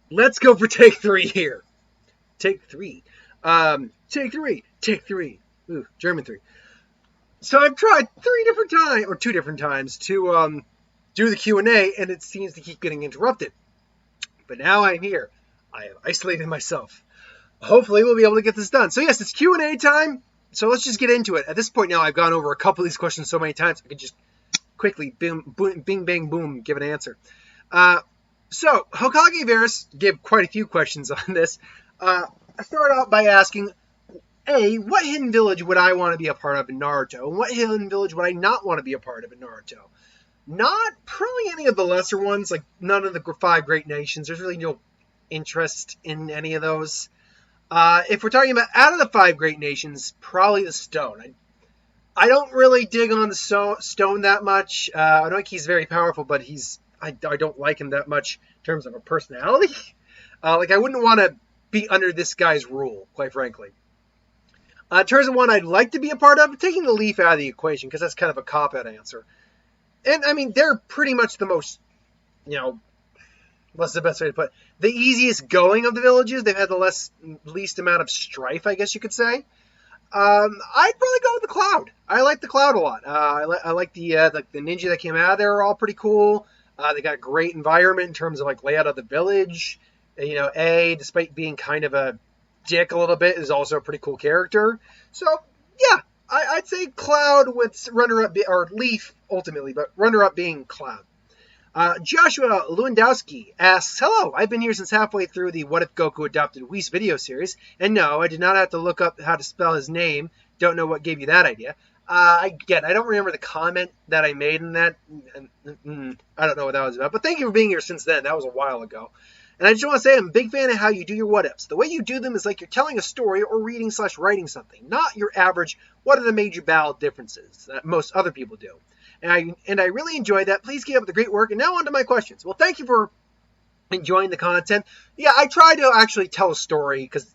let's go for take 3 here. Take 3. Take 3. Take 3. Ooh, German 3. So I've tried 3 different times, or 2 different times, to do the Q&A, and it seems to keep getting interrupted. But now I'm here. I have isolated myself. Hopefully we'll be able to get this done. So yes, it's Q&A time. So let's just get into it. At this point now, I've gone over a couple of these questions so many times, I could just quickly, boom, bing, bang, boom, give an answer. So Hokage Beerus gave quite a few questions on this. I started out by asking, A, what hidden village would I want to be a part of in Naruto? And what hidden village would I not want to be a part of in Naruto? Not probably any of the lesser ones, like none of the 5 great nations. There's really no interest in any of those. If we're talking about out of the 5 great nations, probably the Stone. I don't really dig on the Stone that much. I know he's very powerful, but I don't like him that much in terms of a personality. I wouldn't want to be under this guy's rule, quite frankly. In terms of one I'd like to be a part of, taking the Leaf out of the equation, because that's kind of a cop-out answer. And, I mean, they're pretty much the most, what's the best way to put it? The easiest going of the villages. They've had the least amount of strife, I guess you could say. I'd probably go with the Cloud. I like the Cloud a lot. I like the ninja that came out of there are all pretty cool. They got a great environment in terms of layout of the village. Despite being kind of a dick a little bit, is also a pretty cool character. So yeah, I'd say Cloud with runner-up or Leaf ultimately, but runner-up being Cloud. Joshua Lewandowski asks, hello, I've been here since halfway through the What If Goku Adopted Whis video series, and no, I did not have to look up how to spell his name. Don't know what gave you that idea. I don't remember the comment that I made in that. I don't know what that was about, but thank you for being here since then. That was a while ago. And I just want to say I'm a big fan of how you do your what-ifs. The way you do them is like you're telling a story or reading/writing something, not your average, what are the major battle differences that most other people do. And I really enjoyed that. Please keep up the great work. And now on to my questions. Well, thank you for enjoying the content. Yeah, I try to actually tell a story because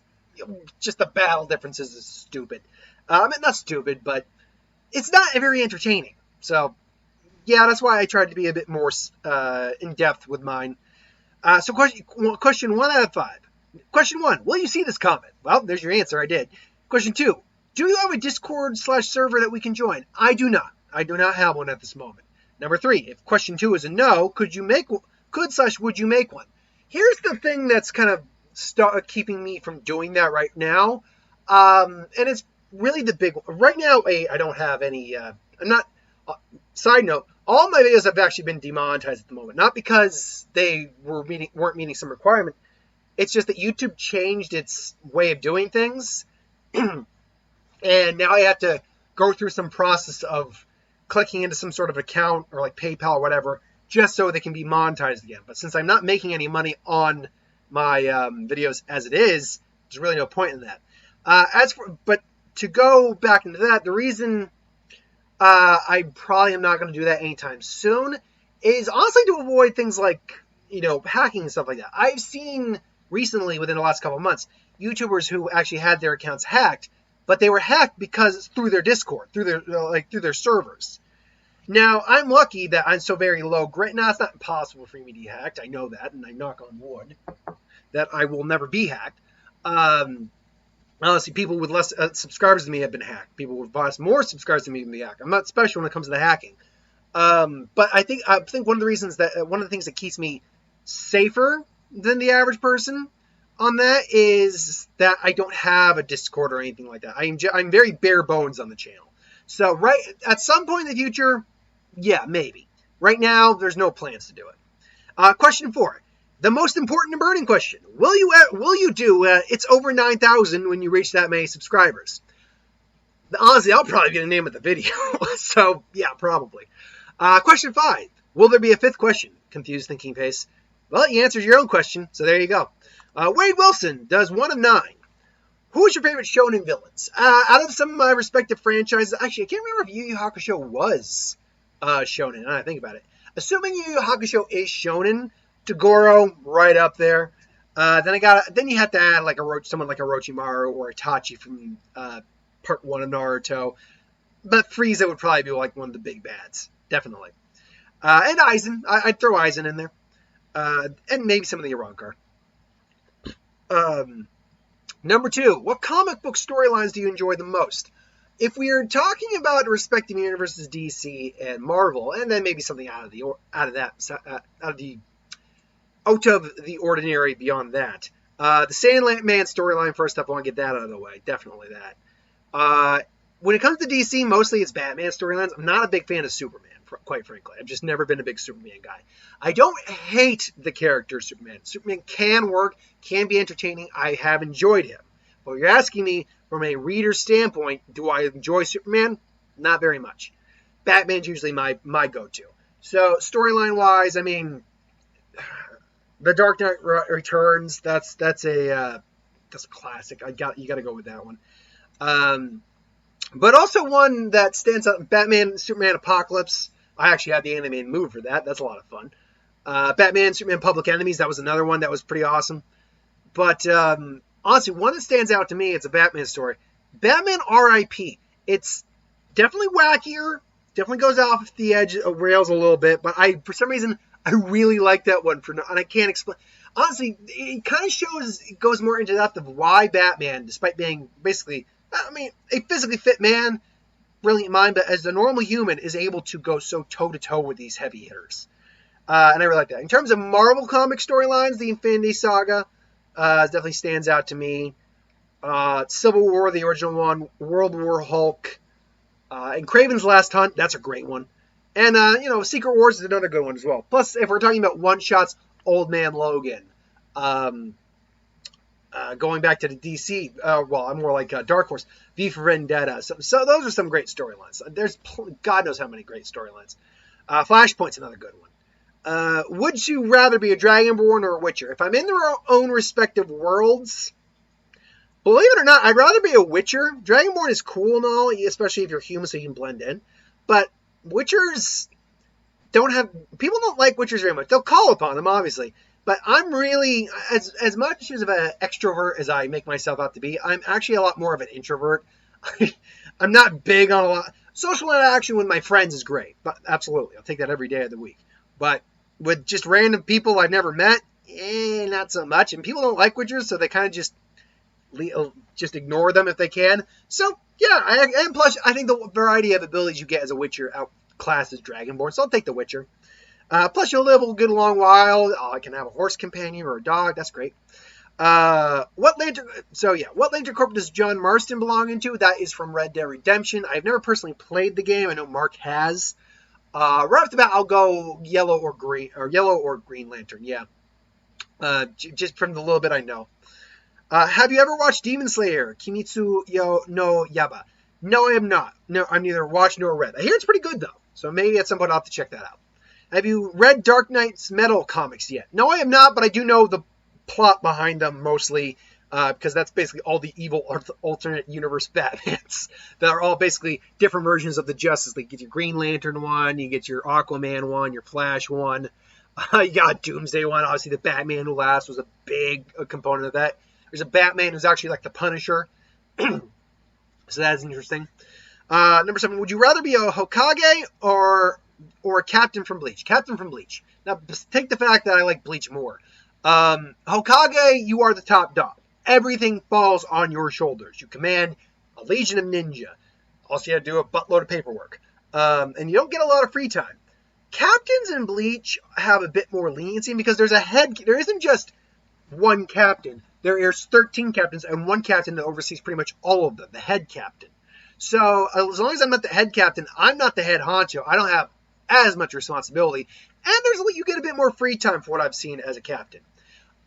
just the battle differences is stupid. Not stupid, but it's not very entertaining. So, yeah, that's why I tried to be a bit more in-depth with mine. So question 1 out of 5. Question 1, will you see this comment? Well, there's your answer. I did. Question 2, do you have a Discord/server that we can join? I do not. I do not have one at this moment. Number 3, if question 2 is a no, would you make one? Here's the thing that's kind of keeping me from doing that right now. And it's really the big one. Right now, I don't have any, side note, all my videos have actually been demonetized at the moment. Not because they weren't meeting some requirement. It's just that YouTube changed its way of doing things. And now I have to go through some process of clicking into some sort of account or like PayPal or whatever, just so they can be monetized again. But since I'm not making any money on my videos as it is, there's really no point in that. But to go back into that, the reason I probably am not going to do that anytime soon is honestly to avoid things like, hacking and stuff like that. I've seen recently, within the last couple of months, YouTubers who actually had their accounts hacked, but they were hacked because through their Discord, through their servers. Now, I'm lucky that I'm so very low grade. Now, it's not impossible for me to be hacked. I know that, and I knock on wood that I will never be hacked. Honestly, people with less subscribers than me have been hacked. People with more subscribers than me have been hacked. I'm not special when it comes to the hacking. But I think one of the things that keeps me safer than the average person on that is that I don't have a Discord or anything like that. I'm very bare bones on the channel. So at some point in the future, yeah, maybe. Right now, there's no plans to do it. Question 4. The most important and burning question. Will you do it's over 9,000 when you reach that many subscribers? Honestly, I'll probably be the name of the video. So, yeah, probably. Question 5. Will there be a 5th question? Confused thinking face. Well, you answered your own question, so there you go. Wade Wilson does 1 of 9. Who is your favorite shonen villains? Out of some of my respective franchises, actually, I can't remember if Yu Yu Hakusho was shonen, now that I think about it. Assuming Yu Yu Hakusho is shonen, Toguro, right up there. Then you have to add someone like Orochimaru or Itachi from part 1 of Naruto. But Frieza would probably be one of the big bads, definitely. And Aizen, I'd throw Aizen in there. And maybe some of the Ironclar. Number 2, what comic book storylines do you enjoy the most? If we are talking about respective universes, DC and Marvel, and then maybe something out of the ordinary beyond that, the Sandman storyline first up. I want to get that out of the way. Definitely that. When it comes to DC, mostly it's Batman storylines. I'm not a big fan of Superman, quite frankly. I've just never been a big Superman guy. I don't hate the character Superman. Superman can work, can be entertaining. I have enjoyed him. But you're asking me from a reader's standpoint, do I enjoy Superman? Not very much. Batman's usually my go-to. So storyline-wise, I mean, The Dark Knight Returns. That's a classic. You got to go with that one. But also one that stands out, Batman, Superman, Apocalypse. I actually had the animated movie for that. That's a lot of fun. Batman, Superman, Public Enemies. That was another one that was pretty awesome. But honestly, one that stands out to me, it's a Batman story. Batman R.I.P. It's definitely wackier. Definitely goes off the edge of rails a little bit. But for some reason, I really like that one. And I can't explain. Honestly, it kind of shows, it goes more into depth of why Batman, despite being basically, a physically fit man, brilliant mind, but as a normal human, is able to go so toe-to-toe with these heavy hitters. And I really like that. In terms of Marvel comic storylines, the Infinity Saga definitely stands out to me. Civil War, the original one, World War Hulk, and Kraven's Last Hunt, that's a great one. And, Secret Wars is another good one as well. Plus, if we're talking about one-shots, Old Man Logan. Going back to the DC, I'm more like Dark Horse, V for Vendetta. So those are some great storylines. There's God knows how many great storylines. Flashpoint's another good one. Would you rather be a Dragonborn or a Witcher? If I'm in their own respective worlds, believe it or not, I'd rather be a Witcher. Dragonborn is cool and all, especially if you're human so you can blend in. But Witchers people don't like Witchers very much. They'll call upon them, obviously. But I'm really, as much of an extrovert as I make myself out to be, I'm actually a lot more of an introvert. I'm not big on a lot. Social interaction with my friends is great. But absolutely, I'll take that every day of the week. But with just random people I've never met, not so much. And people don't like Witchers, so they kind of just ignore them if they can. So, yeah, and plus, I think the variety of abilities you get as a Witcher outclasses Dragonborn, so I'll take the Witcher. Plus, you'll live a good long while. I can have a horse companion or a dog. That's great. What Lantern Corp does John Marston belong into? That is from Red Dead Redemption. I've never personally played the game. I know Mark has. Right off the bat, I'll go yellow or green Lantern. Yeah. Just from the little bit I know. Have you ever watched Demon Slayer, Kimetsu no Yaiba? No, I have not. No, I'm neither watched nor read. I hear it's pretty good, though. So maybe at some point I'll have to check that out. Have you read Dark Knight's Metal comics yet? No, I have not, but I do know the plot behind them mostly, because that's basically all the evil alternate universe Batmans that are all basically different versions of the Justice League. You get your Green Lantern one, you get your Aquaman one, your Flash one, you got Doomsday one. Obviously, the Batman Who Laughs was a big component of that. There's a Batman who's actually like the Punisher, so that's interesting. Number 7, would you rather be a Hokage or a captain from Bleach? Captain from Bleach. Now, take the fact that I like Bleach more. Hokage, you are the top dog. Everything falls on your shoulders. You command a legion of ninja. Also, you have to do a buttload of paperwork. And you don't get a lot of free time. Captains in Bleach have a bit more leniency because there isn't just one captain. There is 13 captains and one captain that oversees pretty much all of them, the head captain. So as long as I'm not the head captain, I'm not the head honcho. I don't have as much responsibility. And you get a bit more free time for what I've seen as a captain.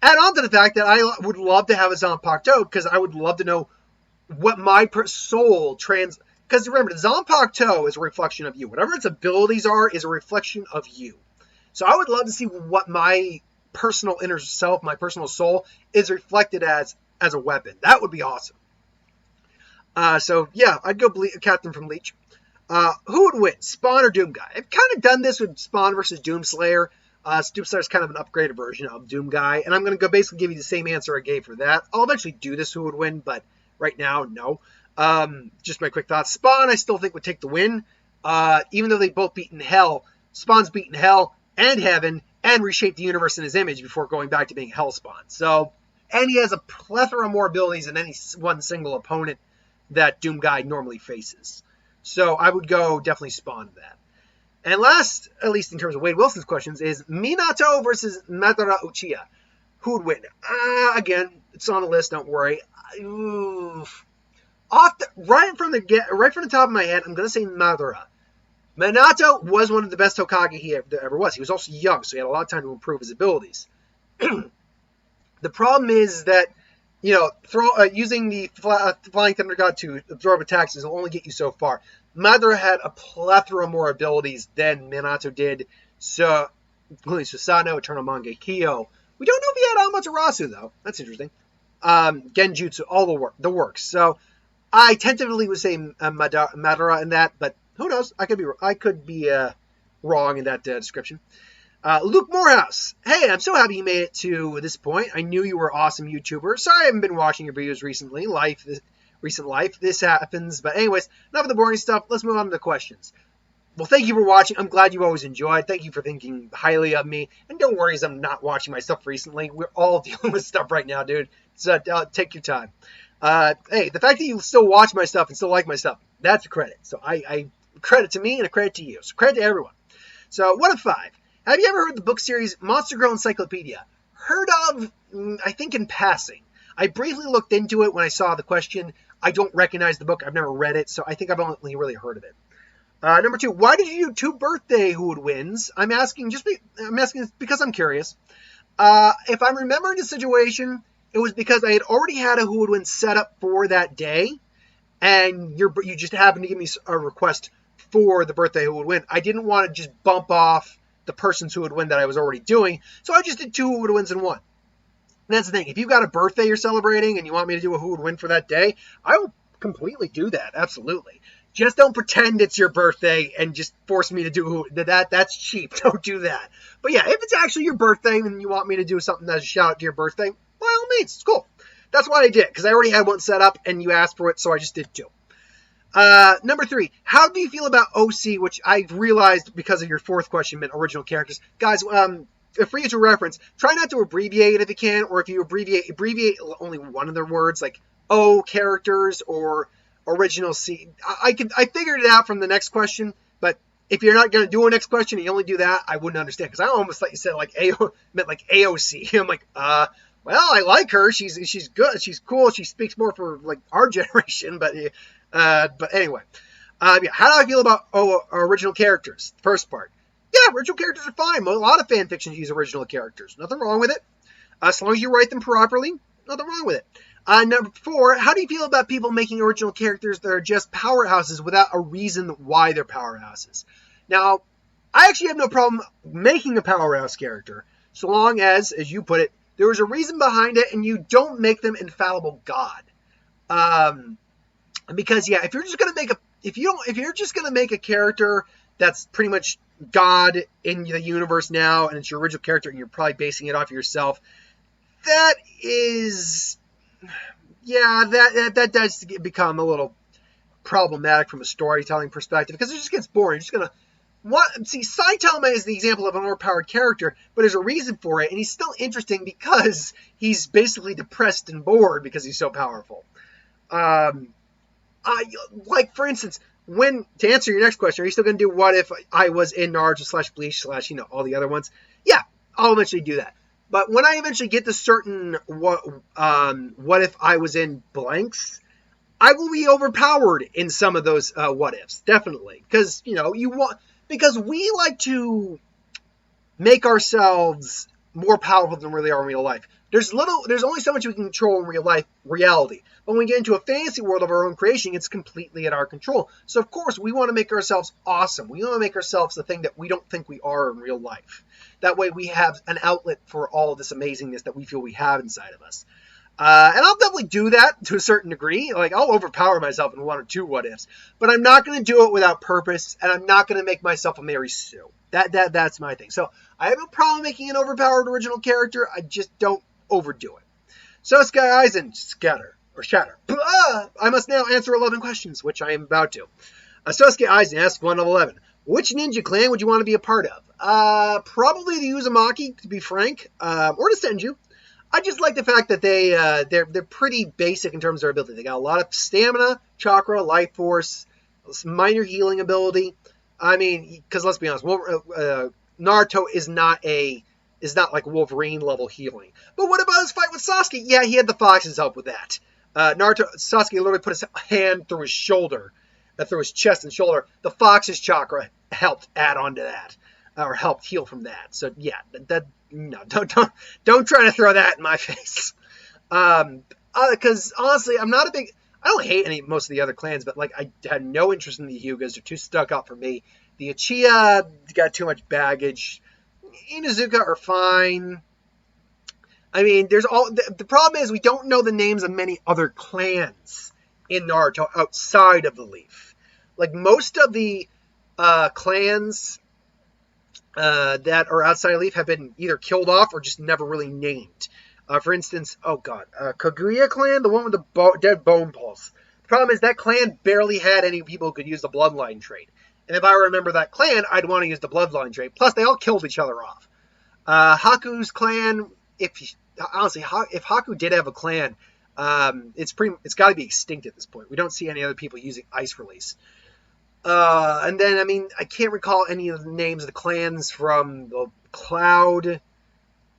Add on to the fact that I would love to have a Zanpakuto because I would love to know what my soul because remember, the Zanpakuto is a reflection of you. Whatever its abilities are is a reflection of you. So I would love to see what my personal inner self, my personal soul, is reflected as a weapon. That would be awesome. So yeah, I'd go Captain from Bleach. Who would win, Spawn or Doom Guy? I've kind of done this with Spawn versus Doomslayer. Doomslayer is kind of an upgraded version of Doom Guy, and I'm going to basically give you the same answer I gave for that. I'll eventually do this who would win, but right now, no. Just my quick thoughts. Spawn, I still think would take the win. Even though they both beaten Hell, Spawn's beaten Hell and Heaven and reshaped the universe in his image before going back to being Hellspawn. So, and he has a plethora more abilities than any one single opponent that Doom Guy normally faces. So I would go definitely Spawn to that. And last, at least in terms of Wade Wilson's questions, is Minato versus Madara Uchiha. Who would win? Again, it's on the list. Don't worry. Right from the top of my head, I'm going to say Madara. Minato was one of the best Hokage he ever was. He was also young, so he had a lot of time to improve his abilities. The problem is that, using the Flying Thunder God to absorb attacks will only get you so far. Madara had a plethora more abilities than Minato did, so including Susanoo, Eternal Mangekyo. We don't know if he had Amaterasu, though. That's interesting. Genjutsu, all the works. So I tentatively would say Madara in that, but who knows? I could be wrong in that description. Luke Morehouse. Hey, I'm so happy you made it to this point. I knew you were an awesome YouTuber. Sorry I haven't been watching your videos recently. Recent life. This happens. But anyways, enough of the boring stuff. Let's move on to the questions. Well, thank you for watching. I'm glad you always enjoyed. Thank you for thinking highly of me. And don't worry as I'm not watching my stuff recently. We're all dealing with stuff right now, dude. So take your time. Hey, the fact that you still watch my stuff and still like my stuff, that's a credit. So I credit to me and a credit to you. So credit to everyone. So what if 5? Have you ever heard the book series Monster Girl Encyclopedia? Heard of, I think in passing. I briefly looked into it when I saw the question. I don't recognize the book. I've never read it, so I think I've only really heard of it. Number 2, why did you do 2 birthday who would wins? I'm asking because I'm curious. If I'm remembering the situation, it was because I had already had a who would win set up for that day, and you just happened to give me a request for the birthday who would win. I didn't want to just bump off the person's who would win that I was already doing, so I just did 2 who would wins in one. And that's the thing. If you've got a birthday you're celebrating and you want me to do a who would win for that day, I will completely do that. Absolutely. Just don't pretend it's your birthday and just force me to do that. That's cheap. Don't do that. But yeah, if it's actually your birthday and you want me to do something that's a shout out to your birthday, by all means, it's cool. That's why I did, because I already had one set up and you asked for it, so I just did 2. Number 3, how do you feel about OC, which I realized because of your 4th question meant original characters. Guys, for you to reference, try not to abbreviate if you can, or if you abbreviate only one of the words, like O characters or original C. I figured it out from the next question, but if you're not going to do a next question and you only do that, I wouldn't understand, because I almost thought you said like meant like AOC. I'm like, well, I like her. She's good. She's cool. She speaks more for like our generation, but anyway. How do I feel about original characters? First part. Yeah, original characters are fine. A lot of fan fictions use original characters. Nothing wrong with it. As long as you write them properly, nothing wrong with it. Number 4, how do you feel about people making original characters that are just powerhouses without a reason why they're powerhouses? Now, I actually have no problem making a powerhouse character, so long as you put it, there is a reason behind it, and you don't make them infallible God. Because yeah, if you're just gonna make a character that's pretty much God in the universe now, and it's your original character, and you're probably basing it off of yourself, that does become a little problematic from a storytelling perspective, because it just gets boring. You're just gonna Saitama is the example of an overpowered character, but there's a reason for it, and he's still interesting because he's basically depressed and bored because he's so powerful. Like for instance, to answer your next question, are you still going to do what if I was in Naruto / Bleach / all the other ones? Yeah, I'll eventually do that. But when I eventually get to certain what if I was in blanks, I will be overpowered in some of those what ifs, definitely, because because we like to make ourselves more powerful than we really are in real life. There's only so much we can control in real life reality. But when we get into a fantasy world of our own creation, it's completely at our control. So of course, we want to make ourselves awesome. We want to make ourselves the thing that we don't think we are in real life. That way we have an outlet for all of this amazingness that we feel we have inside of us. And I'll definitely do that to a certain degree. Like, I'll overpower myself in 1 or 2 what ifs. But I'm not going to do it without purpose, and I'm not going to make myself a Mary Sue. That's my thing. So I have no problem making an overpowered original character. I just don't overdo it. So Sky Eisen, Shatter. I must now answer 11 questions, which I am about to. Sosuke Eisen asks 1 of 11. Which ninja clan would you want to be a part of? Probably the Uzumaki, to be frank, or the Senju. I just like the fact that they're pretty basic in terms of their ability. They got a lot of stamina, chakra, life force, minor healing ability. I mean, because let's be honest, Naruto is not like Wolverine level healing. But what about his fight with Sasuke? Yeah, he had the foxes help with that. Sasuke literally put his hand through his shoulder, through his chest and shoulder. The fox's chakra helped add on to that, or helped heal from that. So yeah, no, don't try to throw that in my face. Because honestly, I don't hate most of the other clans, but like I had no interest in the Hyugas. They're too stuck up for me. The Uchiha got too much baggage. Inuzuka are fine. I mean, the problem is we don't know the names of many other clans in Naruto outside of the Leaf. Like most of the clans that are outside of Leaf have been either killed off or just never really named. For instance, Kaguya clan, the one with the dead bone pulse. The problem is that clan barely had any people who could use the bloodline trait. And if I remember that clan, I'd want to use the bloodline trait. Plus, they all killed each other off. Haku's clan, if Haku did have a clan, it's got to be extinct at this point. We don't see any other people using ice release. And then, I mean, I can't recall any of the names of the clans from the Cloud.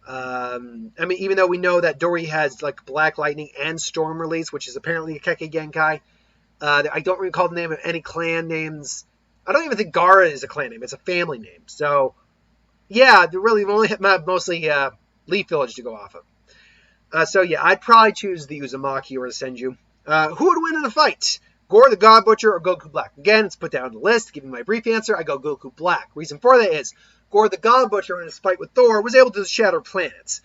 I mean, even though we know that Dori has like Black Lightning and Storm release, which is apparently a Kekkei Genkai. I don't recall the name of any clan names. I don't even think Gaara is a clan name. It's a family name. So, yeah, we've only mostly Leaf Village to go off of. So, yeah, I'd probably choose the Uzumaki or the Senju. Who would win in a fight? Gore the God Butcher or Goku Black? Again, it's put down on the list. Give me my brief answer. I go Goku Black. Reason for that is Gore the God Butcher in his fight with Thor was able to shatter planets.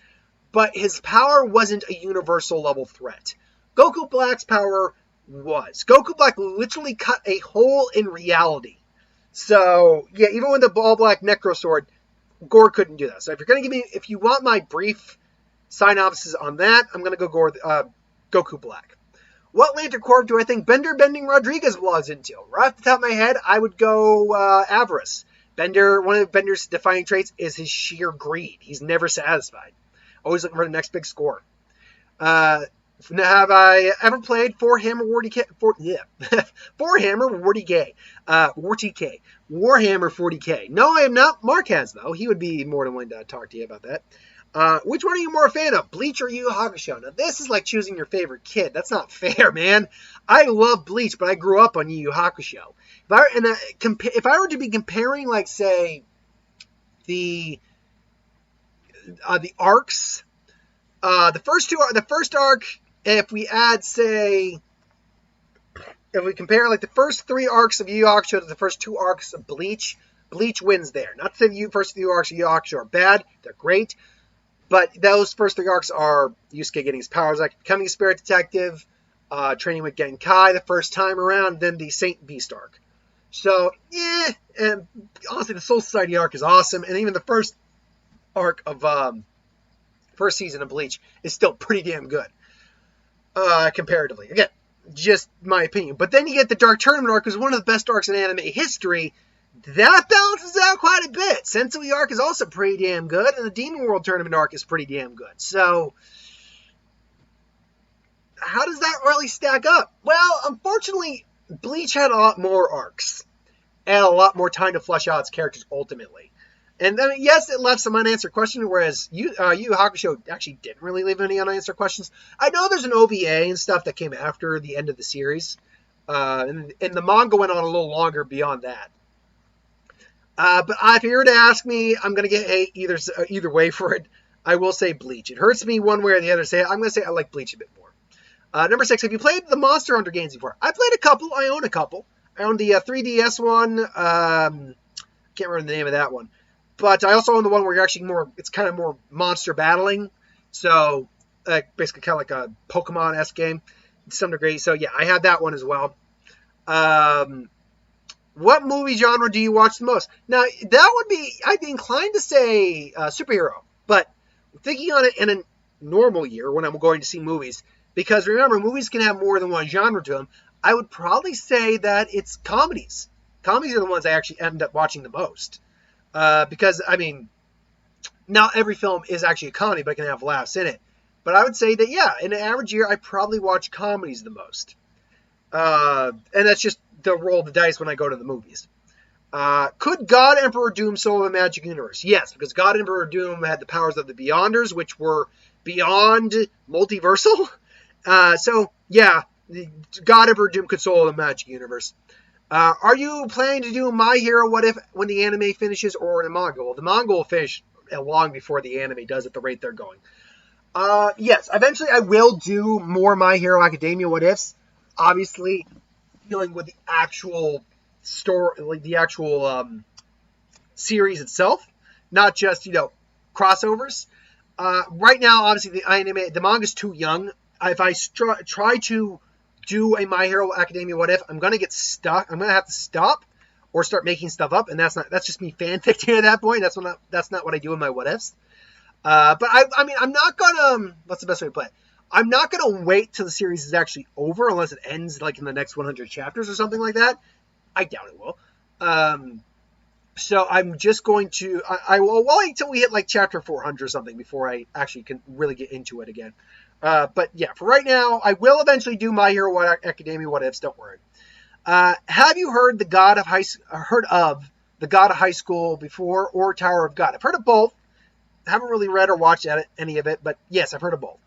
But his power wasn't a universal level threat. Goku Black's power was. Goku Black literally cut a hole in reality. So, yeah, even with the All Black Necro Sword, Gore couldn't do that. So if you want my brief synopsis on that, I'm going to go Goku Black. What Lantern Corps do I think Bender Bending Rodriguez belongs into? Right off the top of my head, I would go Avarice. One of Bender's defining traits is his sheer greed. He's never satisfied. Always looking for the next big score. Have I ever played Warhammer 40K? No, I am not. Mark has, though. He would be more than willing to talk to you about that. Which one are you more a fan of, Bleach or Yu Yu Hakusho? Now, this is like choosing your favorite kid. That's not fair, man. I love Bleach, but I grew up on Yu Yu Hakusho. If I were to be comparing, like, say, the arcs, the first arc, if we compare like the first 3 arcs of Yu Yu Hakusho to the first 2 arcs of Bleach, Bleach wins there. Not to say the first 3 arcs of Yu Yu Hakusho are bad, they're great, but those first 3 arcs are Yusuke getting his powers, like becoming a spirit detective, training with Genkai the first time around, then the Saint Beast arc. So, and honestly, the Soul Society arc is awesome, and even the first arc of first season of Bleach is still pretty damn good. Comparatively. Again, just my opinion. But then you get the Dark Tournament arc, which is one of the best arcs in anime history. That balances out quite a bit. Sensei arc is also pretty damn good, and the Demon World Tournament arc is pretty damn good. So, how does that really stack up? Well, unfortunately, Bleach had a lot more arcs, and a lot more time to flesh out its characters ultimately. And then, yes, it left some unanswered questions, whereas Yu Yu Hakusho actually didn't really leave any unanswered questions. I know there's an OVA and stuff that came after the end of the series, and the manga went on a little longer beyond that. But if you were to ask me, I'm going to get hate either way for it. I will say Bleach. It hurts me one way or the other. I'm going to say I like Bleach a bit more. Number 6, have you played the Monster Hunter games before? I played a couple. I own a couple. I own the 3DS one. Can't remember the name of that one. But I also own the one where you're actually it's kind of more monster battling. So, basically kind of like a Pokemon-esque game to some degree. So, yeah, I have that one as well. What movie genre do you watch the most? Now, I'd be inclined to say superhero. But thinking on it in a normal year when I'm going to see movies, because remember, movies can have more than one genre to them, I would probably say that it's comedies. Comedies are the ones I actually end up watching the most. Because, I mean, not every film is actually a comedy, but it can have laughs in it. But I would say that, yeah, in an average year, I probably watch comedies the most. And that's just the roll of the dice when I go to the movies. Could God Emperor Doom solo the Magic Universe? Yes, because God Emperor Doom had the powers of the Beyonders, which were beyond multiversal. So, yeah, God Emperor Doom could solo the Magic Universe. Are you planning to do My Hero What If when the anime finishes or the manga? Well, the manga will finish long before the anime does at the rate they're going. Yes, eventually I will do more My Hero Academia What Ifs. Obviously, dealing with the actual story, like the actual series itself, not just, crossovers. Right now, obviously, the manga's too young. If I try to do a My Hero Academia What If, I'm gonna get stuck. I'm gonna have to stop or start making stuff up, and that's just me fanficting at that point. That's not what I do in my What Ifs. But I mean, I'm not gonna. What's the best way to play it? I'm not gonna wait till the series is actually over unless it ends like in the next 100 chapters or something like that. I doubt it will. So I'm just going to. I will wait till we hit like chapter 400 or something before I actually can really get into it again. But yeah, for right now, I will eventually do My Hero Academia What Ifs. Don't worry. Have you heard of the God of High School before or Tower of God? I've heard of both. I haven't really read or watched any of it, but yes, I've heard of both.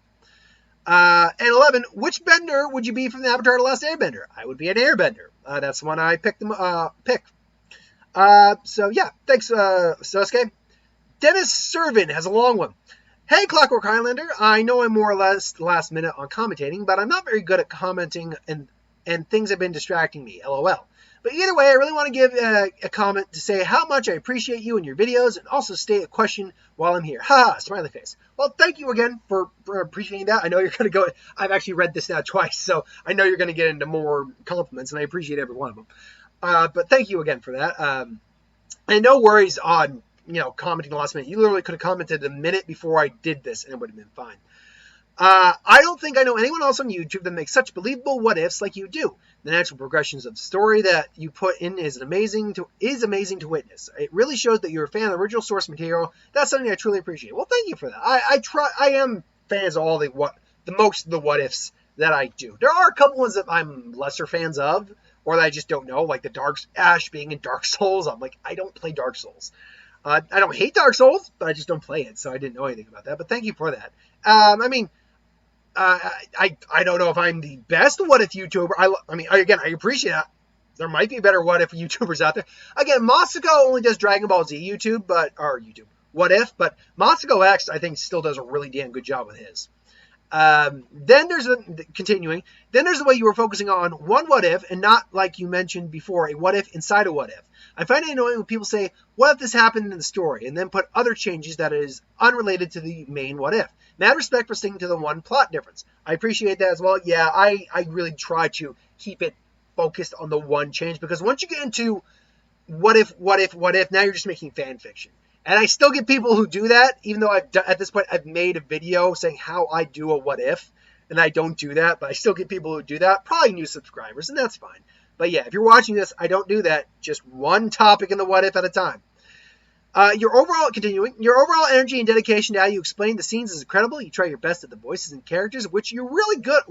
And 11, which bender would you be from the Avatar: The Last Airbender? I would be an Airbender. That's the one I pick. So yeah, thanks, Sasuke. Dennis Servin has a long one. Hey, Clockwork Highlander. I know I'm more or less last minute on commentating, but I'm not very good at commenting, and things have been distracting me. LOL. But either way, I really want to give a comment to say how much I appreciate you and your videos, and also state a question while I'm here. Ha! Smiley face. Well, thank you again for appreciating that. I know you're going to go. I've actually read this now twice, so I know you're going to get into more compliments, and I appreciate every one of them. But thank you again for that. And no worries on commenting the last minute. You literally could have commented a minute before I did this, and it would have been fine. I don't think I know anyone else on YouTube that makes such believable what ifs like you do. The natural progressions of the story that you put in is amazing to witness. It really shows that you're a fan of the original source material. That's something I truly appreciate. Well, thank you for that. I am fans of all most of the what ifs that I do. There are a couple ones that I'm lesser fans of, or that I just don't know, like the Ash being in Dark Souls. I'm like, I don't play Dark Souls. I don't hate Dark Souls, but I just don't play it, so I didn't know anything about that. But thank you for that. I don't know if I'm the best what if YouTuber. I appreciate that. There might be better what if YouTubers out there. Again, Masako only does Dragon Ball Z YouTube, what if, but Masako X I think still does a really damn good job with his. Then there's the way you were focusing on one what if and not, like you mentioned before, a what if inside a what if. I find it annoying when people say, what if this happened in the story, and then put other changes that is unrelated to the main what if. Mad respect for sticking to the one plot difference. I appreciate that as well. Yeah, I really try to keep it focused on the one change, because once you get into what if, now you're just making fan fiction. And I still get people who do that, even though at this point I've made a video saying how I do a what if, and I don't do that, but I still get people who do that, probably new subscribers, and that's fine. But yeah, if you're watching this, I don't do that. Just one topic in the what if at a time. Your overall energy and dedication to how you explain the scenes is incredible. You try your best at the voices and characters, which you're really good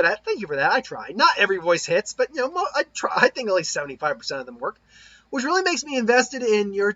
at. Thank you for that. I try. Not every voice hits, but I try. I think at least 75% of them work, which really makes me invested in your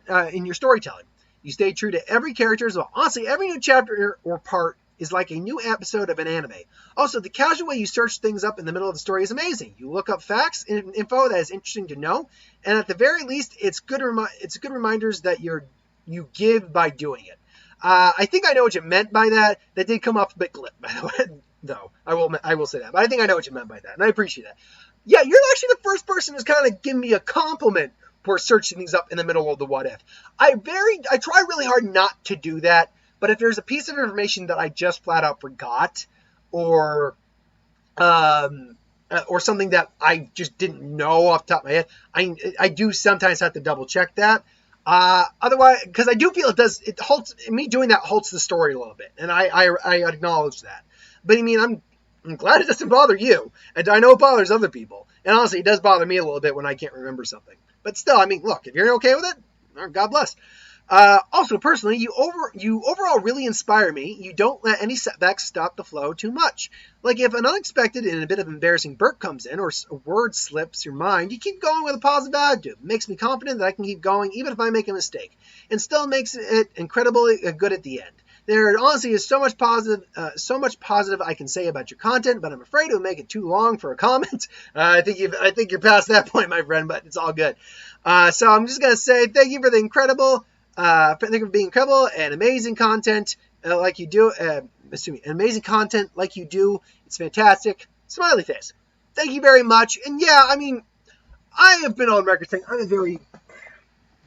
storytelling. You stay true to every character as well. Honestly, every new chapter or part is like a new episode of an anime. Also, the casual way you search things up in the middle of the story is amazing. You look up facts and info that is interesting to know, and at the very least, it's good reminders that you give by doing it. I think I know what you meant by that. That did come off a bit glib, by the way. No, I will say that. But I think I know what you meant by that, and I appreciate that. Yeah, you're actually the first person who's kind of given me a compliment for searching things up in the middle of the what if. I try really hard not to do that, but if there's a piece of information that I just flat out forgot, or something that I just didn't know off the top of my head, I do sometimes have to double check that. Otherwise, because I do feel it halts me doing that halts the story a little bit, and I acknowledge that. But I mean, I'm glad it doesn't bother you, and I know it bothers other people. And honestly, it does bother me a little bit when I can't remember something. But still, I mean, look, if you're okay with it, God bless. Also, personally, you overall really inspire me. You don't let any setbacks stop the flow too much. Like if an unexpected and a bit of embarrassing burp comes in or a word slips your mind, you keep going with a positive attitude. It makes me confident that I can keep going even if I make a mistake, and still makes it incredibly good at the end. There honestly is so much positive I can say about your content, but I'm afraid it would make it too long for a comment. I think you're past that point, my friend, but it's all good. So I'm just gonna say thank you for the incredible. Thank you for being incredible and amazing content like you do. Amazing content like you do. It's fantastic. Smiley face. Thank you very much. And yeah, I mean, I have been on record saying I'm a very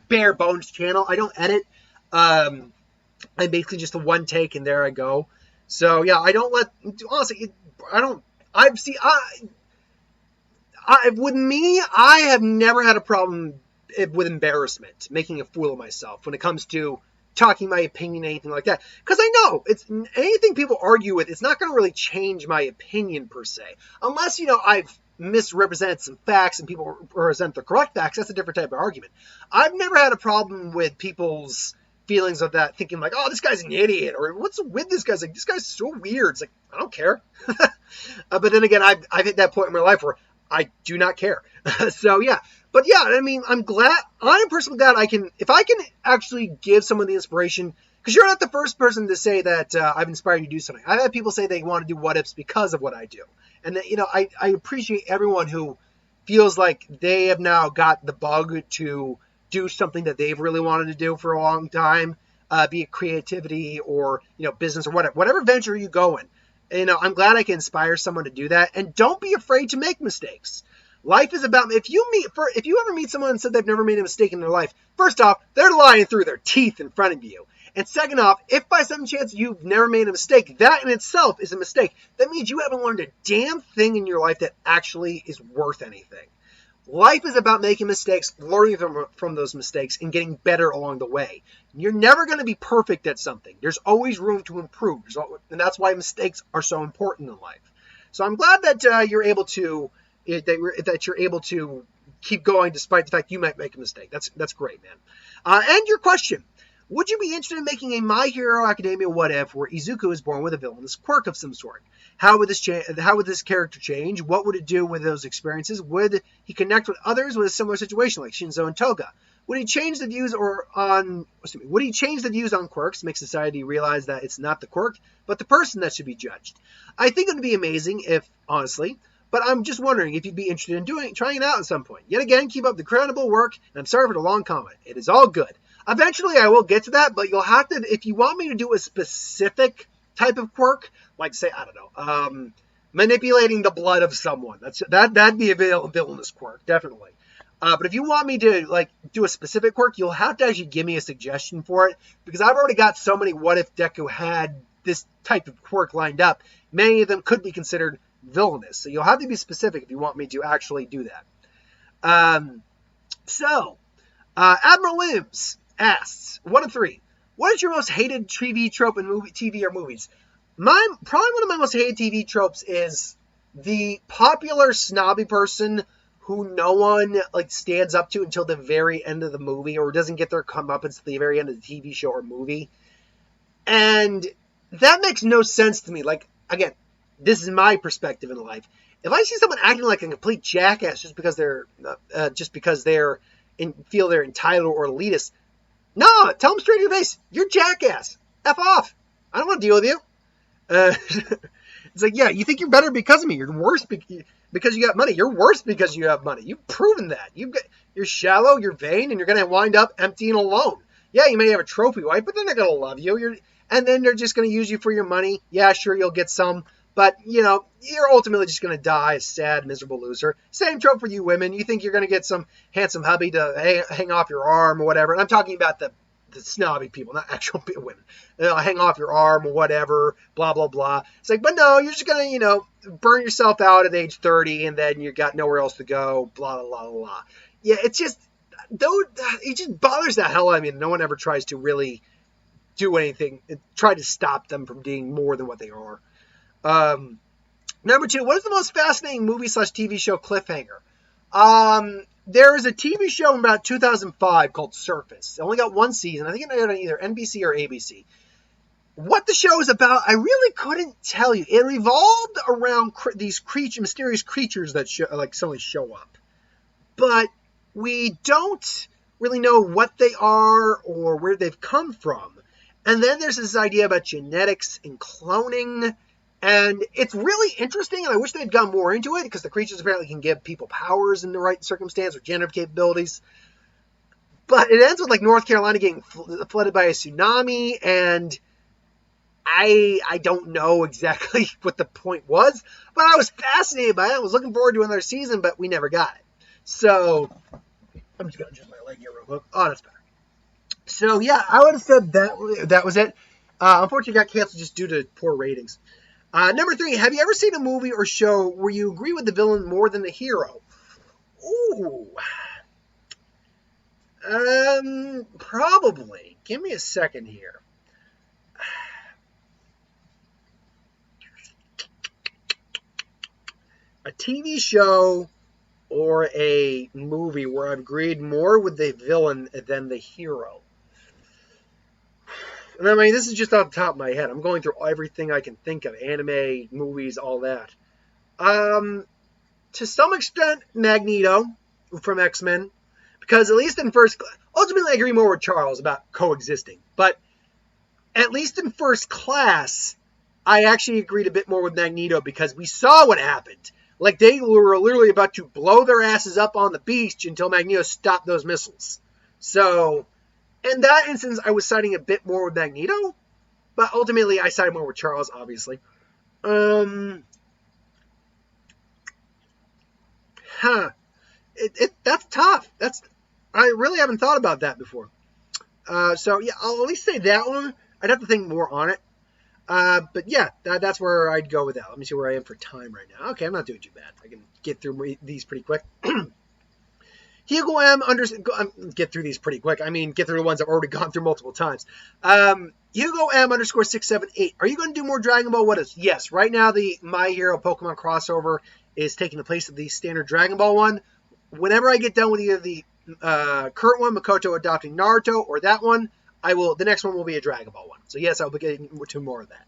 bare bones channel. I don't edit. I'm basically just a one take and there I go. So yeah, I don't let. Honestly, I don't. With me, I have never had a problem with embarrassment, making a fool of myself when it comes to talking my opinion, anything like that. Because I know it's anything people argue with, it's not going to really change my opinion per se. Unless, I've misrepresented some facts and people represent the correct facts, that's a different type of argument. I've never had a problem with people's feelings of that, thinking like, oh, this guy's an idiot, or what's with this guy? It's like, this guy's so weird. It's like, I don't care. But then again, I've hit that point in my life where I do not care. So yeah. But yeah, I mean, I'm personally glad if I can actually give someone the inspiration, because you're not the first person to say that I've inspired you to do something. I've had people say they want to do what ifs because of what I do. And that, I appreciate everyone who feels like they have now got the bug to do something that they've really wanted to do for a long time, be it creativity or, business or whatever venture you go in. I'm glad I can inspire someone to do that. And don't be afraid to make mistakes. Life is about, if you ever meet someone and said they've never made a mistake in their life, first off, they're lying through their teeth in front of you. And second off, if by some chance you've never made a mistake, that in itself is a mistake. That means you haven't learned a damn thing in your life that actually is worth anything. Life is about making mistakes, learning from those mistakes, and getting better along the way. You're never going to be perfect at something. There's always room to improve. And that's why mistakes are so important in life. So I'm glad that you're able to keep going despite the fact you might make a mistake. That's great, man. And your question. Would you be interested in making a My Hero Academia What If where Izuku is born with a villainous quirk of some sort? How would this character change? What would it do with those experiences? Would he connect with others with a similar situation like Shinzo and Toga? Would he change the views on quirks, make society realize that it's not the quirk, but the person that should be judged? I think it would be amazing honestly, but I'm just wondering if you'd be interested in trying it out at some point. Yet again, keep up the incredible work, and I'm sorry for the long comment. It is all good. Eventually, I will get to that, but you'll have to, if you want me to do a specific type of quirk, like say, I don't know, manipulating the blood of someone. That'd be a villainous quirk, definitely. But if you want me to do a specific quirk, you'll have to actually give me a suggestion for it, because I've already got so many what if Deku had this type of quirk lined up. Many of them could be considered villainous. So you'll have to be specific if you want me to actually do that. Admiral Williams asks, 1 of 3. What is your most hated TV trope in TV or movies? Probably one of my most hated TV tropes is the popular snobby person who no one stands up to until the very end of the movie, or doesn't get their comeuppance at the very end of the TV show or movie. And that makes no sense to me. Again, this is my perspective in life. If I see someone acting like a complete jackass just because feel they're entitled or elitist, no, tell them straight to your face, you're jackass. F off. I don't want to deal with you. It's like, yeah, you think you're better because of me. You're worse because you got money. You're worse because you have money. You've proven that. You're shallow, you're vain, and you're going to wind up empty and alone. Yeah, you may have a trophy wife, but they're not going to love you. And then they're just going to use you for your money. Yeah, sure, you'll get some. But, you're ultimately just going to die a sad, miserable loser. Same trope for you women. You think you're going to get some handsome hubby to hang off your arm or whatever. And I'm talking about the snobby people, not actual women. Hang off your arm or whatever, blah, blah, blah. It's like, but no, you're just going to, burn yourself out at age 30 and then you got nowhere else to go, blah, blah, blah, blah. Yeah, it just bothers the hell out of me. No one ever tries to really do anything, try to stop them from being more than what they are. Number 2, what is the most fascinating movie/TV show cliffhanger? There is a TV show in about 2005 called Surface. It only got one season. I think it aired on either NBC or ABC. What the show is about, I really couldn't tell you. It revolved around these mysterious creatures that suddenly show up. But we don't really know what they are or where they've come from. And then there's this idea about genetics and cloning. And it's really interesting, and I wish they'd gone more into it, because the creatures apparently can give people powers in the right circumstance or generative capabilities. But it ends with, like, North Carolina getting flooded by a tsunami, and I don't know exactly what the point was, but I was fascinated by it. I was looking forward to another season, but we never got it. So, I'm just going to adjust my leg here real quick. Oh, that's better. So, yeah, I would have said that was it. Unfortunately, it got canceled just due to poor ratings. Number 3, have you ever seen a movie or show where you agree with the villain more than the hero? Ooh. Probably. Give me a second here. A TV show or a movie where I've agreed more with the villain than the hero. And I mean, this is just off the top of my head. I'm going through everything I can think of. Anime, movies, all that. To some extent, Magneto from X-Men. Because at least in first... Ultimately, I agree more with Charles about coexisting. But at least in First Class, I actually agreed a bit more with Magneto because we saw what happened. Like, they were literally about to blow their asses up on the beach until Magneto stopped those missiles. So... in that instance, I was siding a bit more with Magneto, but ultimately I sided more with Charles, obviously. That's tough. I really haven't thought about that before. So yeah, I'll at least say that one. I'd have to think more on it. But yeah, that's where I'd go with that. Let me see where I am for time right now. Okay, I'm not doing too bad. I can get through these pretty quick. Hugo M. Get through these pretty quick. I mean, get through the ones I've already gone through multiple times. Hugo M. _678. Are you going to do more Dragon Ball? What is? Yes. Right now, the My Hero Pokemon crossover is taking the place of the standard Dragon Ball one. Whenever I get done with either the current one, Makoto adopting Naruto, or that one, the next one will be a Dragon Ball one. So yes, I'll be getting to more of that.